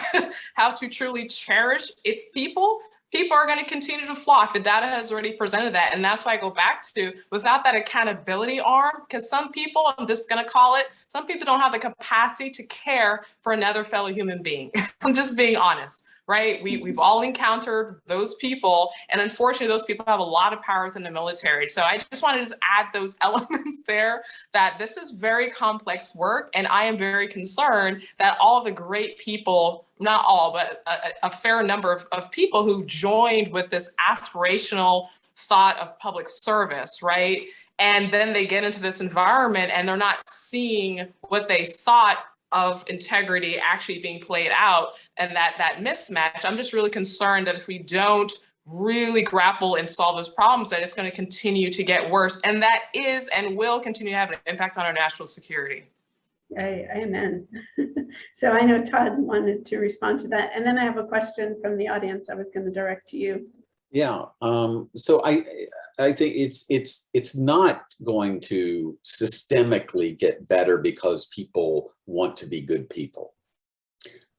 how to truly cherish its people, people are going to continue to flock. The data has already presented that. And that's why I go back to, without that accountability arm, because some people, I'm just going to call it, some people don't have the capacity to care for another fellow human being. I'm just being honest. Right? We've all encountered those people, and unfortunately, those people have a lot of power within the military. So I just wanted to add those elements there, that this is very complex work, and I am very concerned that all the great people, not all, but a fair number of people who joined with this aspirational thought of public service, right? And then they get into this environment and they're not seeing what they thought of integrity actually being played out, and that mismatch. I'm just really concerned that if we don't really grapple and solve those problems, that it's going to continue to get worse, and that is and will continue to have an impact on our national security. Amen. So I know Todd wanted to respond to that, and then I have a question from the audience I was going to direct to you. Yeah. So I think it's not going to systemically get better because people want to be good people.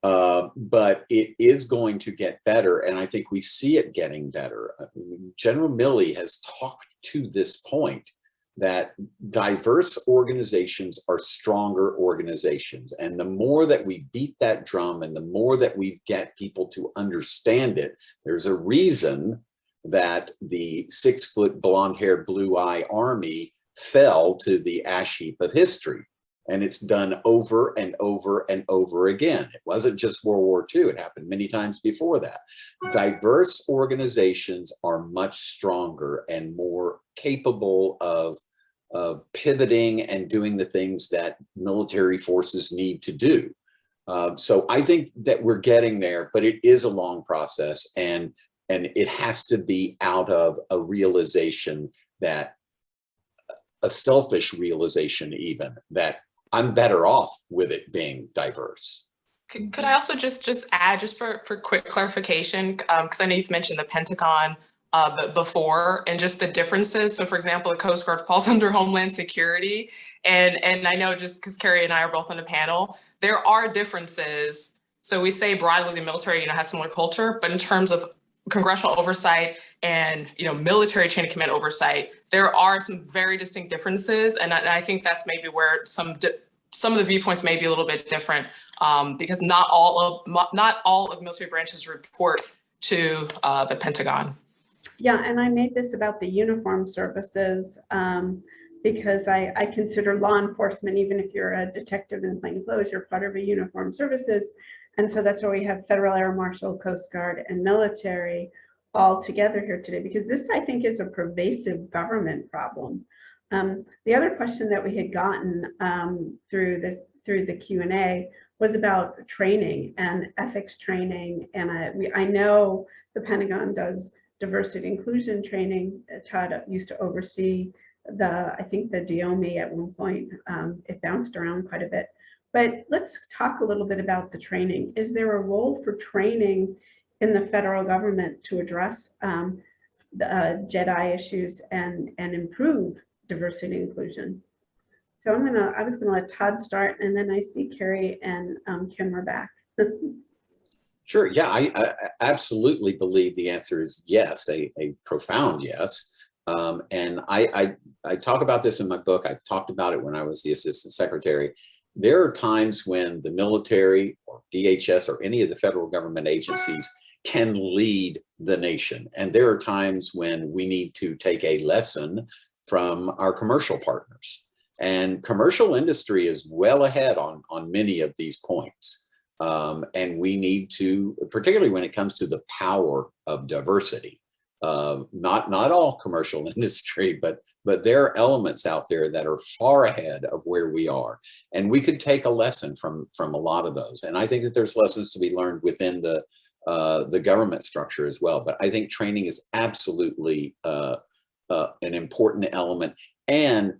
But it is going to get better, and I think we see it getting better. General Milley has talked to this point that diverse organizations are stronger organizations. And the more that we beat that drum and the more that we get people to understand it, there's a reason that the 6-foot blonde-haired blue-eye army fell to the ash heap of history. And it's done over and over and over again. It wasn't just World War II. It happened many times before that. Diverse organizations are much stronger and more capable of pivoting and doing the things that military forces need to do. So I think that we're getting there, but it is a long process, and it has to be out of a realization, that a selfish realization even, that I'm better off with it being diverse. Could I also just add, just for quick clarification, because I know you've mentioned the Pentagon before, and just the differences. So for example, the Coast Guard falls under Homeland Security. And I know, just because Kerry and I are both on the panel, there are differences. So we say broadly the military, has similar culture, but in terms of congressional oversight and, military chain of command oversight, there are some very distinct differences. And I think that's maybe where some of the viewpoints may be a little bit different, because not all of military branches report to the Pentagon. Yeah, and I made this about the uniformed services because I consider law enforcement, even if you're a detective in plain clothes, you're part of a uniformed services. And so that's why we have Federal Air Marshal, Coast Guard, and military all together here today, because this, I think, is a pervasive government problem. The other question that we had gotten through the Q&A was about training and ethics training. And I know the Pentagon does diversity inclusion training. Todd used to oversee I think the DOME at one point. It bounced around quite a bit. But let's talk a little bit about the training. Is there a role for training in the federal government to address the JEDI issues and improve diversity and inclusion? So I was gonna let Todd start, and then I see Kerry and Kim are back. Sure. Yeah, I absolutely believe the answer is yes, a profound yes. And I talk about this in my book. I've talked about it when I was the assistant secretary. There are times when the military or DHS or any of the federal government agencies can lead the nation. And there are times when we need to take a lesson from our commercial partners. And commercial industry is well ahead on many of these points. And we need to, particularly when it comes to the power of diversity, not all commercial industry, but there are elements out there that are far ahead of where we are. And we could take a lesson from a lot of those. And I think that there's lessons to be learned within the government structure as well. But I think training is absolutely an important element, and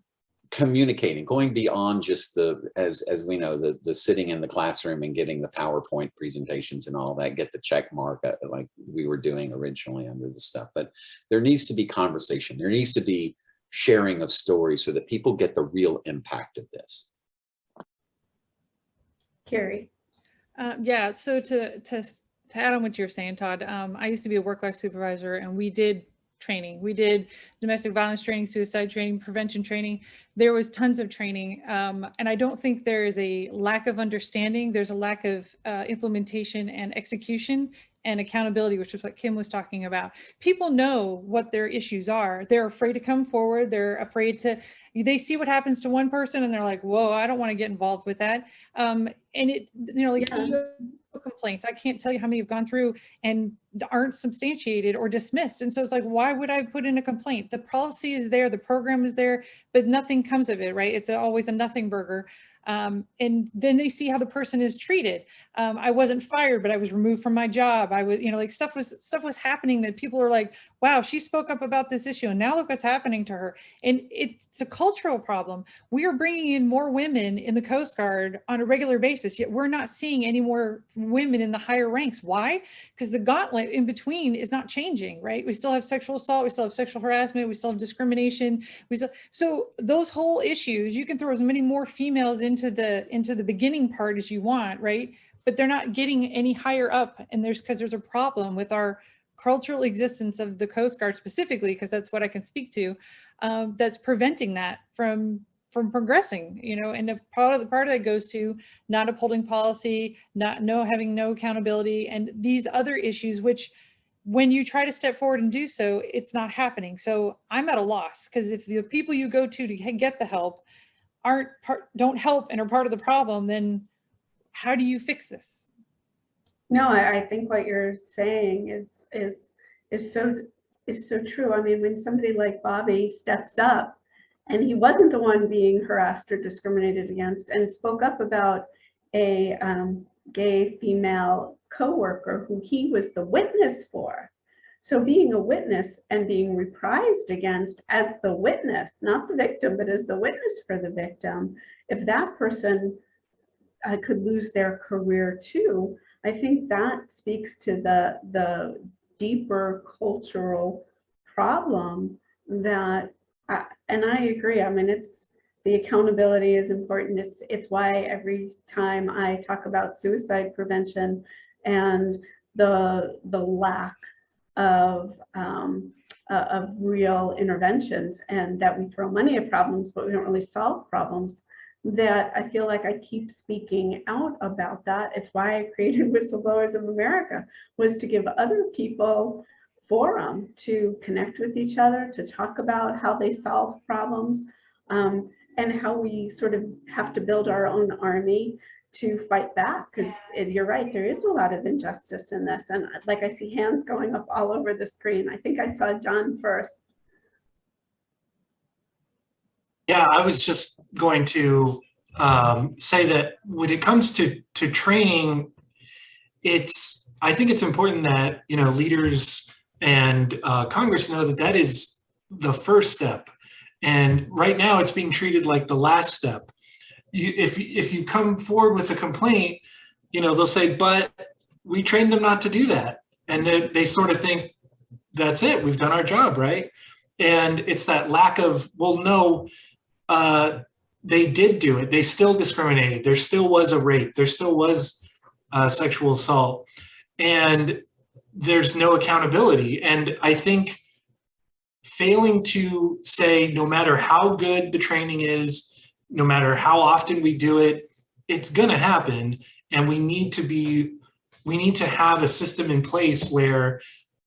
communicating, going beyond just as we know, the sitting in the classroom and getting the PowerPoint presentations and all that, get the check mark like we were doing originally under the stuff. But there needs to be conversation. There needs to be sharing of stories so that people get the real impact of this. Kerry. Yeah, so to add on what you're saying, Todd, I used to be a work life supervisor, and we did training. We did domestic violence training, suicide training, prevention training. There was tons of training. And I don't think there is a lack of understanding. There's a lack of implementation and execution and accountability, which is what Kim was talking about. People know what their issues are. They're afraid to come forward. They're afraid to, they see what happens to one person and they're like, whoa, I don't want to get involved with that. And it, like complaints, I can't tell you how many have gone through and aren't substantiated or dismissed. And so it's like, why would I put in a complaint? The policy is there, the program is there, but nothing comes of it, right? It's always a nothing burger. And then they see how the person is treated. I wasn't fired, but I was removed from my job. I was, like stuff was happening that people are like, wow, she spoke up about this issue and now look what's happening to her. And it's a cultural problem. We are bringing in more women in the Coast Guard on a regular basis, yet we're not seeing any more women in the higher ranks. Why? Because the gauntlet in between is not changing, right? We still have sexual assault, we still have sexual harassment, we still have discrimination. So those whole issues, you can throw as many more females into the beginning part as you want, right? But they're not getting any higher up, and because there's a problem with our cultural existence of the Coast Guard specifically, because that's what I can speak to, that's preventing that from progressing, and if part of that goes to not upholding policy, having no accountability, and these other issues, which when you try to step forward and do so, it's not happening. So I'm at a loss, because if the people you go to get the help don't help and are part of the problem, then how do you fix this? No, I think what you're saying is so true. I mean, when somebody like Bobby steps up, and he wasn't the one being harassed or discriminated against, and spoke up about a gay female coworker who he was the witness for. So being a witness and being reprised against as the witness, not the victim, but as the witness for the victim, if that person could lose their career too, I think that speaks to the deeper cultural problem that, and I agree. I mean, the accountability is important. It's why every time I talk about suicide prevention and the lack of real interventions, and that we throw money at problems, but we don't really solve problems, that I feel like I keep speaking out about that. It's why I created Whistleblowers of America, was to give other people forum to connect with each other, to talk about how they solve problems, and how we sort of have to build our own army to fight back, because you're right, there is a lot of injustice in this. And like, I see hands going up all over the screen. I think I saw John first. Yeah, I was just going to say that when it comes to training, I think it's important that leaders and Congress know that is the first step, and right now it's being treated like the last step. if you come forward with a complaint, they'll say, but we trained them not to do that. And they sort of think, that's it, we've done our job, right? And it's that lack of, well, no, they did do it. They still discriminated. There still was a rape. There still was sexual assault. And there's no accountability. And I think failing to say, no matter how good the training is, no matter how often we do it, it's going to happen. And we need to have a system in place where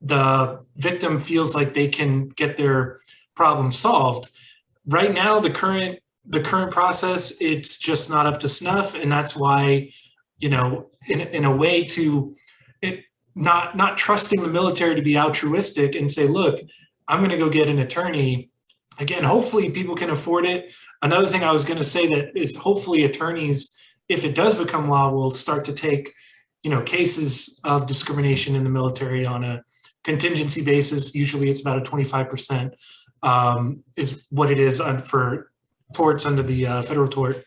the victim feels like they can get their problem solved. Right now, the current process, it's just not up to snuff. And that's why, in a way to it, not trusting the military to be altruistic and say, look, I'm going to go get an attorney. Again, hopefully people can afford it. Another thing I was going to say that is hopefully attorneys, if it does become law, will start to take, cases of discrimination in the military on a contingency basis. Usually it's about a 25% is what it is for torts under the Federal Tort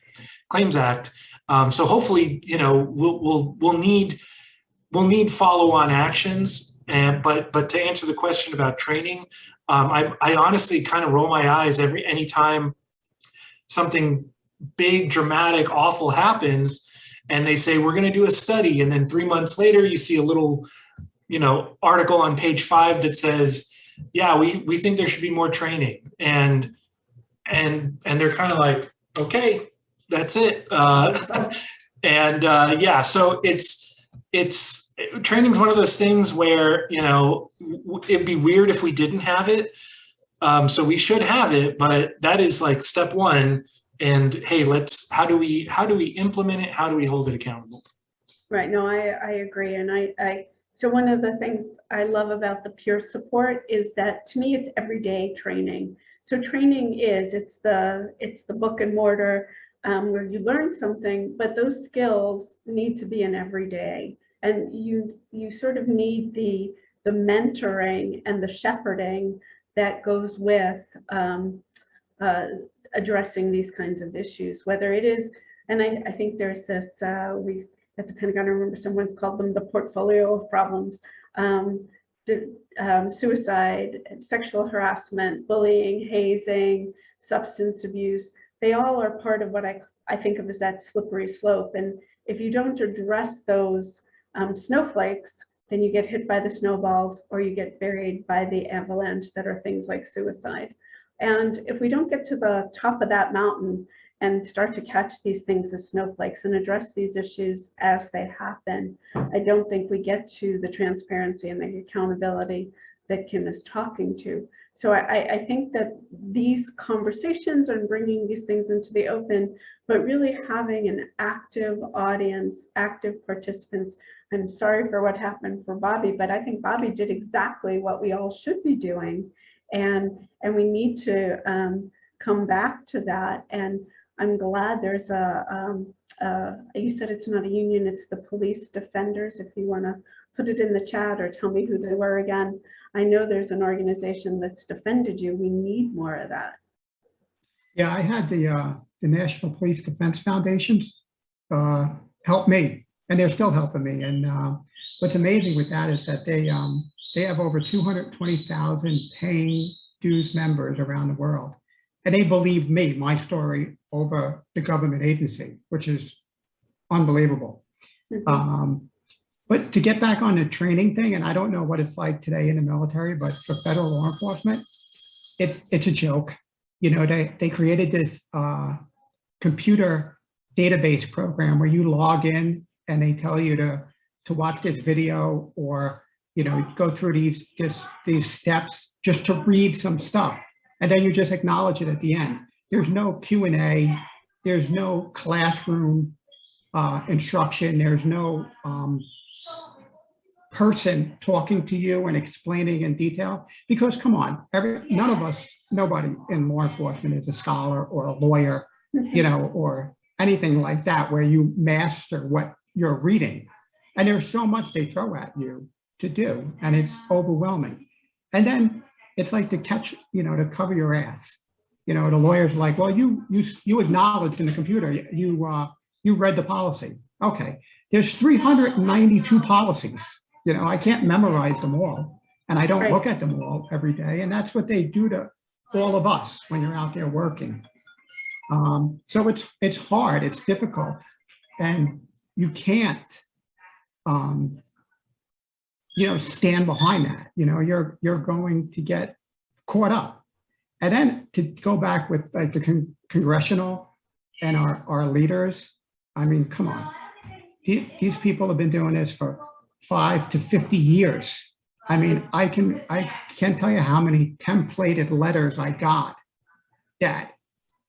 Claims Act. So hopefully, we'll need follow-on actions. But to answer the question about training, I honestly kind of roll my eyes anytime something big, dramatic, awful happens, and they say, we're going to do a study. And then 3 months later, you see a little, article on page 5 that says, yeah, we think there should be more training. And they're kind of like, okay, that's it. Yeah, so it's training's one of those things where, it'd be weird if we didn't have it. So we should have it, but that is like step one. And hey, how do we implement it? How do we hold it accountable? Right. No, I agree. And so one of the things I love about the peer support is that, to me, it's everyday training. So training it's the book and mortar where you learn something, but those skills need to be an everyday. And you sort of need the mentoring and the shepherding that goes with addressing these kinds of issues, whether it is, and I think there's this, we at the Pentagon, I remember someone's called them the portfolio of problems, suicide, sexual harassment, bullying, hazing, substance abuse. They all are part of what I think of as that slippery slope. And if you don't address those snowflakes, then you get hit by the snowballs or you get buried by the avalanche that are things like suicide. And if we don't get to the top of that mountain and start to catch these things as snowflakes and address these issues as they happen, I don't think we get to the transparency and the accountability that Kim is talking to. So I think that these conversations and bringing these things into the open, but really having an active audience, active participants. I'm sorry for what happened for Bobby, but I think Bobby did exactly what we all should be doing. And we need to come back to that. And I'm glad there's you said it's not a union, it's the police defenders. If you want to put it in the chat or tell me who they were again. I know there's an organization that's defended you. We need more of that. Yeah, I had the National Police Defense Foundations help me, and they're still helping me. And what's amazing with that is that they have over 220,000 paying dues members around the world. And they believed me, my story, over the government agency, which is unbelievable. Mm-hmm. But to get back on the training thing, and I don't know what it's like today in the military, but for federal law enforcement, it's a joke. They created this computer database program where you log in and they tell you to watch this video or go through these steps just to read some stuff, and then you just acknowledge it at the end. There's no Q&A, there's no classroom instruction, there's no person talking to you and explaining in detail. Because come on, nobody in law enforcement is a scholar or a lawyer, or anything like that where you master what you're reading. And there's so much they throw at you to do, and it's overwhelming. And then it's like to cover your ass. You know, the lawyers are like, well, you acknowledged in the computer, you read the policy. Okay, there's 392 policies. You know, I can't memorize them all, and I don't Right. look at them all every day. And that's what they do to all of us when you're out there working. So it's hard, it's difficult, and you can't, you know, stand behind that. You know, you're going to get caught up. And then to go back with like the congressional and our leaders, I mean, come on. These people have been doing this for 5 to 50 years. I mean, I can't tell you how many templated letters I got that,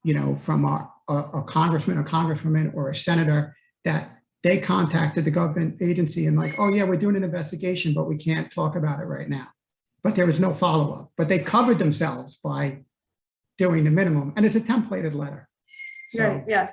you know, from a congressman or congresswoman or a senator, that they contacted the government agency and like, oh yeah, we're doing an investigation, but we can't talk about it right now. But there was no follow-up. But they covered themselves by doing the minimum, and it's a templated letter. So, Right, yes.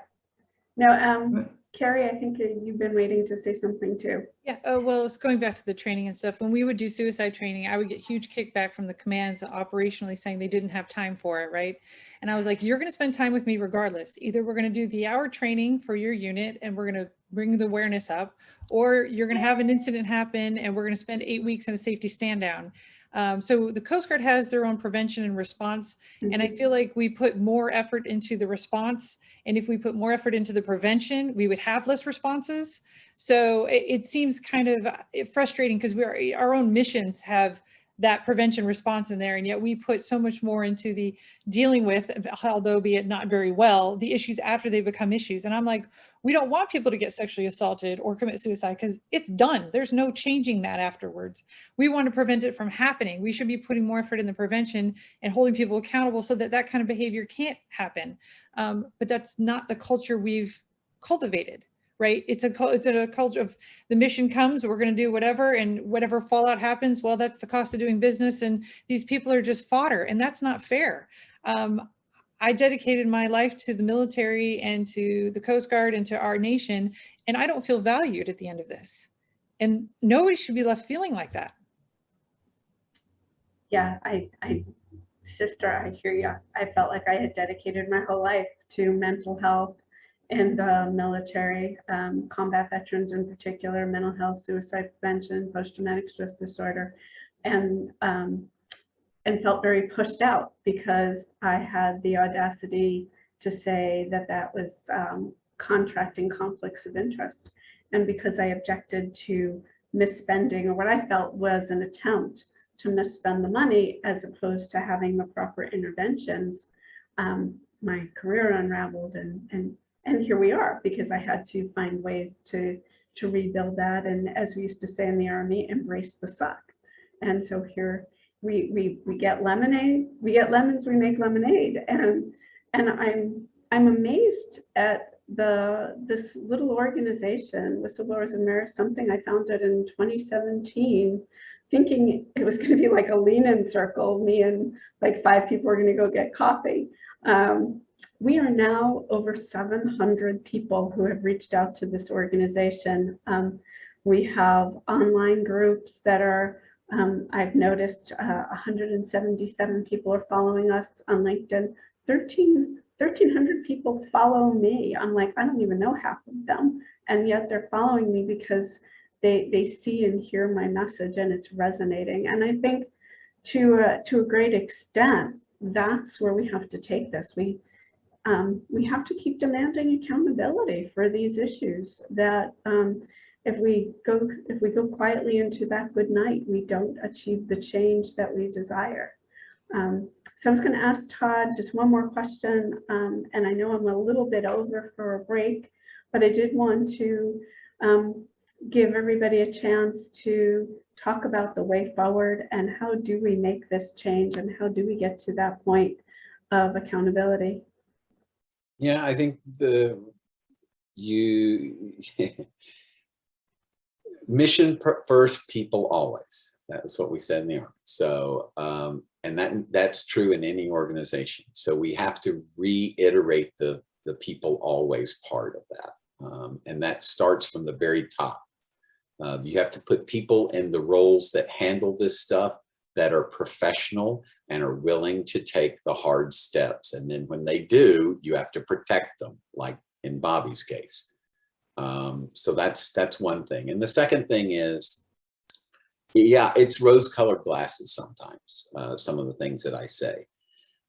Now, Kerry, I think you've been waiting to say something too. Yeah, well, it's going back to the training and stuff. When we would do suicide training, I would get huge kickback from the commands operationally saying they didn't have time for it, right? And I was like, you're going to spend time with me regardless. Either we're going to do the hour training for your unit and we're going to bring the awareness up, or you're going to have an incident happen and we're going to spend 8 weeks in a safety stand down. So the Coast Guard has their own prevention and response. And I feel like we put more effort into the response. And if we put more effort into the prevention, we would have less responses. So it seems kind of frustrating because our own missions have that prevention response in there. And yet we put so much more into the dealing with, although be it not very well, the issues after they become issues. And I'm like, we don't want people to get sexually assaulted or commit suicide because it's done. There's no changing that afterwards. We want to prevent it from happening. We should be putting more effort in the prevention and holding people accountable so that that kind of behavior can't happen. But that's not the culture we've cultivated. Right? It's a culture of the mission comes, we're going to do whatever, and whatever fallout happens, well, that's the cost of doing business. And these people are just fodder, and that's not fair. I dedicated my life to the military and to the Coast Guard and to our nation, and I don't feel valued at the end of this. And nobody should be left feeling like that. Yeah, sister, I hear you. I felt like I had dedicated my whole life to mental health in the military, combat veterans in particular, mental health, suicide prevention, post-traumatic stress disorder, and felt very pushed out because I had the audacity to say that that was contracting conflicts of interest. And because I objected to misspending, or what I felt was an attempt to misspend the money as opposed to having the proper interventions, my career unraveled, and here we are, because I had to find ways to rebuild that. And as we used to say in the Army, embrace the suck. And so here we get lemonade, we get lemons, we make lemonade. And I'm amazed at this little organization, Whistleblowers and Mayor, something I founded in 2017, thinking it was going to be like a lean-in circle. Me and like 5 people were going to go get coffee. We are now over 700 people who have reached out to this organization. We have online groups that are, I've noticed 177 people are following us on LinkedIn. 1,300 people follow me. I'm like, I don't even know half of them. And yet they're following me because they see and hear my message and it's resonating. And I think to a great extent, that's where we have to take this. We have to keep demanding accountability for these issues, that if we go quietly into that good night, we don't achieve the change that we desire. So I was going to ask Todd just one more question, and I know I'm a little bit over for a break, but I did want to give everybody a chance to talk about the way forward and how do we make this change and how do we get to that point of accountability. Yeah, I think mission first, people always. That was what we said in the Army. So, and that's true in any organization. So we have to reiterate the people always part of that. And that starts from the very top. You have to put people in the roles that handle this stuff that are professional and are willing to take the hard steps. And then when they do, you have to protect them, like in Bobby's case. So that's one thing. And the second thing is, yeah, it's rose-colored glasses sometimes, some of the things that I say.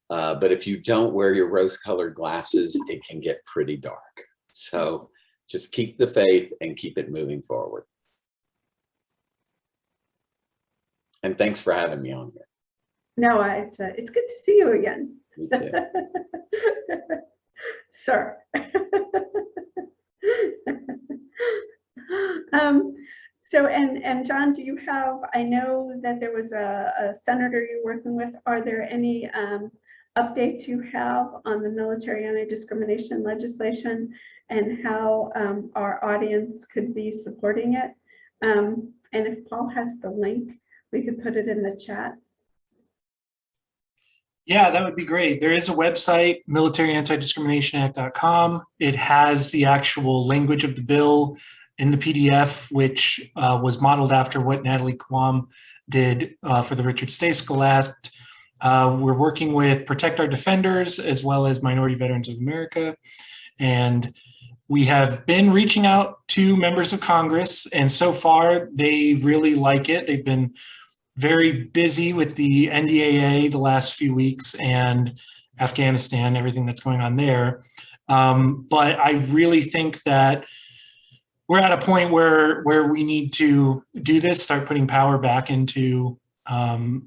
But if you don't wear your rose-colored glasses, it can get pretty dark. So just keep the faith and keep it moving forward. And thanks for having me on here. No, it's good to see you again. Me too. Sir. So, and John, do you have, I know that there was a senator you're working with. Are there any updates you have on the military anti-discrimination legislation and how our audience could be supporting it? And if Paul has the link, we could put it in the chat. Yeah, that would be great. There is a website, militaryanti-discriminationact.com. It has the actual language of the bill in the PDF, which was modeled after what Natalie Kwam did for the Richard Stacekel Act. We're working with Protect Our Defenders as well as Minority Veterans of America. And we have been reaching out to members of Congress, and so far they really like it. They've been very busy with the NDAA the last few weeks and Afghanistan, everything that's going on there. But I really think that we're at a point where we need to do this, start putting power back into the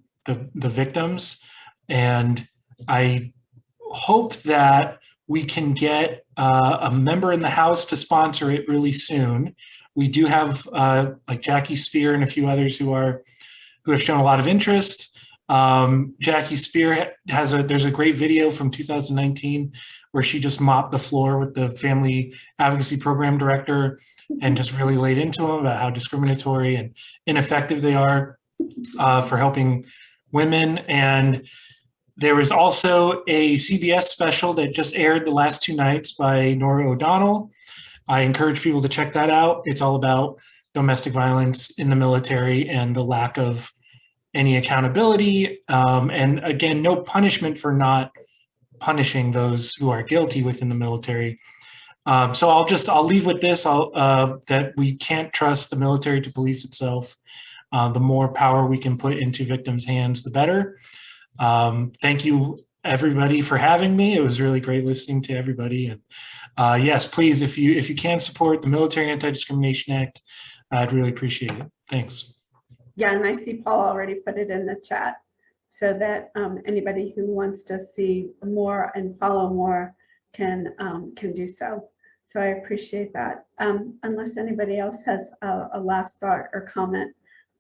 victims. And I hope that we can get a member in the House to sponsor it really soon. We do have like Jackie Spear and a few others who have shown a lot of interest. Jackie Spear there's a great video from 2019 where she just mopped the floor with the Family Advocacy Program Director and just really laid into them about how discriminatory and ineffective they are for helping women. And there was also a CBS special that just aired the last 2 nights by Nora O'Donnell. I encourage people to check that out. It's all about domestic violence in the military and the lack of any accountability. And again, no punishment for not punishing those who are guilty within the military. So I'll leave with this, that we can't trust the military to police itself. The more power we can put into victims' hands, the better. Thank you everybody for having me. It was really great listening to everybody. And yes, please, if you can support the Military Anti-Discrimination Act, I'd really appreciate it. Thanks. Yeah, and I see Paul already put it in the chat so that anybody who wants to see more and follow more can do so. So I appreciate that. Unless anybody else has a last thought or comment,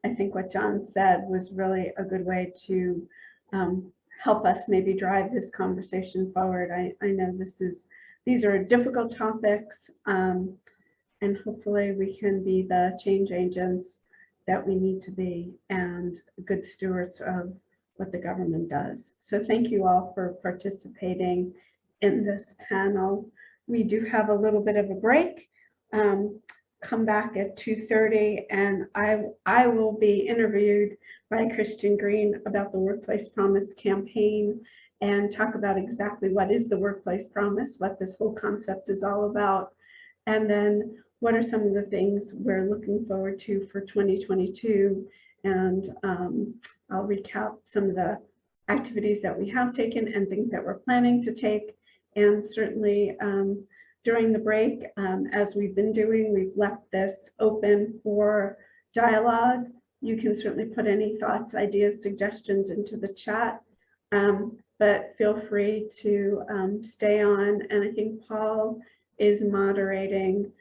I think what John said was really a good way to help us maybe drive this conversation forward. I know these are difficult topics, and hopefully we can be the change agents that we need to be and good stewards of what the government does. So thank you all for participating in this panel. We do have a little bit of a break. Come back at 2:30 and I will be interviewed by Christian Green about the Workplace Promise campaign and talk about exactly what is the Workplace Promise, what this whole concept is all about, and then what are some of the things we're looking forward to for 2022. And I'll recap some of the activities that we have taken and things that we're planning to take. And certainly during the break, as we've been doing, we've left this open for dialogue. You can certainly put any thoughts, ideas, suggestions into the chat, but feel free to stay on. And I think Paul is moderating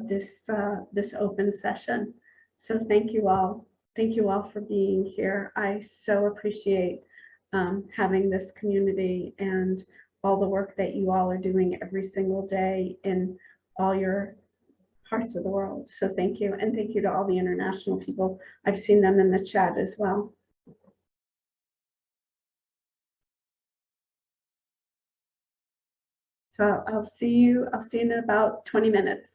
this open session. So thank you all. Thank you all for being here. I so appreciate having this community and all the work that you all are doing every single day in all your parts of the world. So thank you. And thank you to all the international people. I've seen them in the chat as well. So I'll see you in about 20 minutes.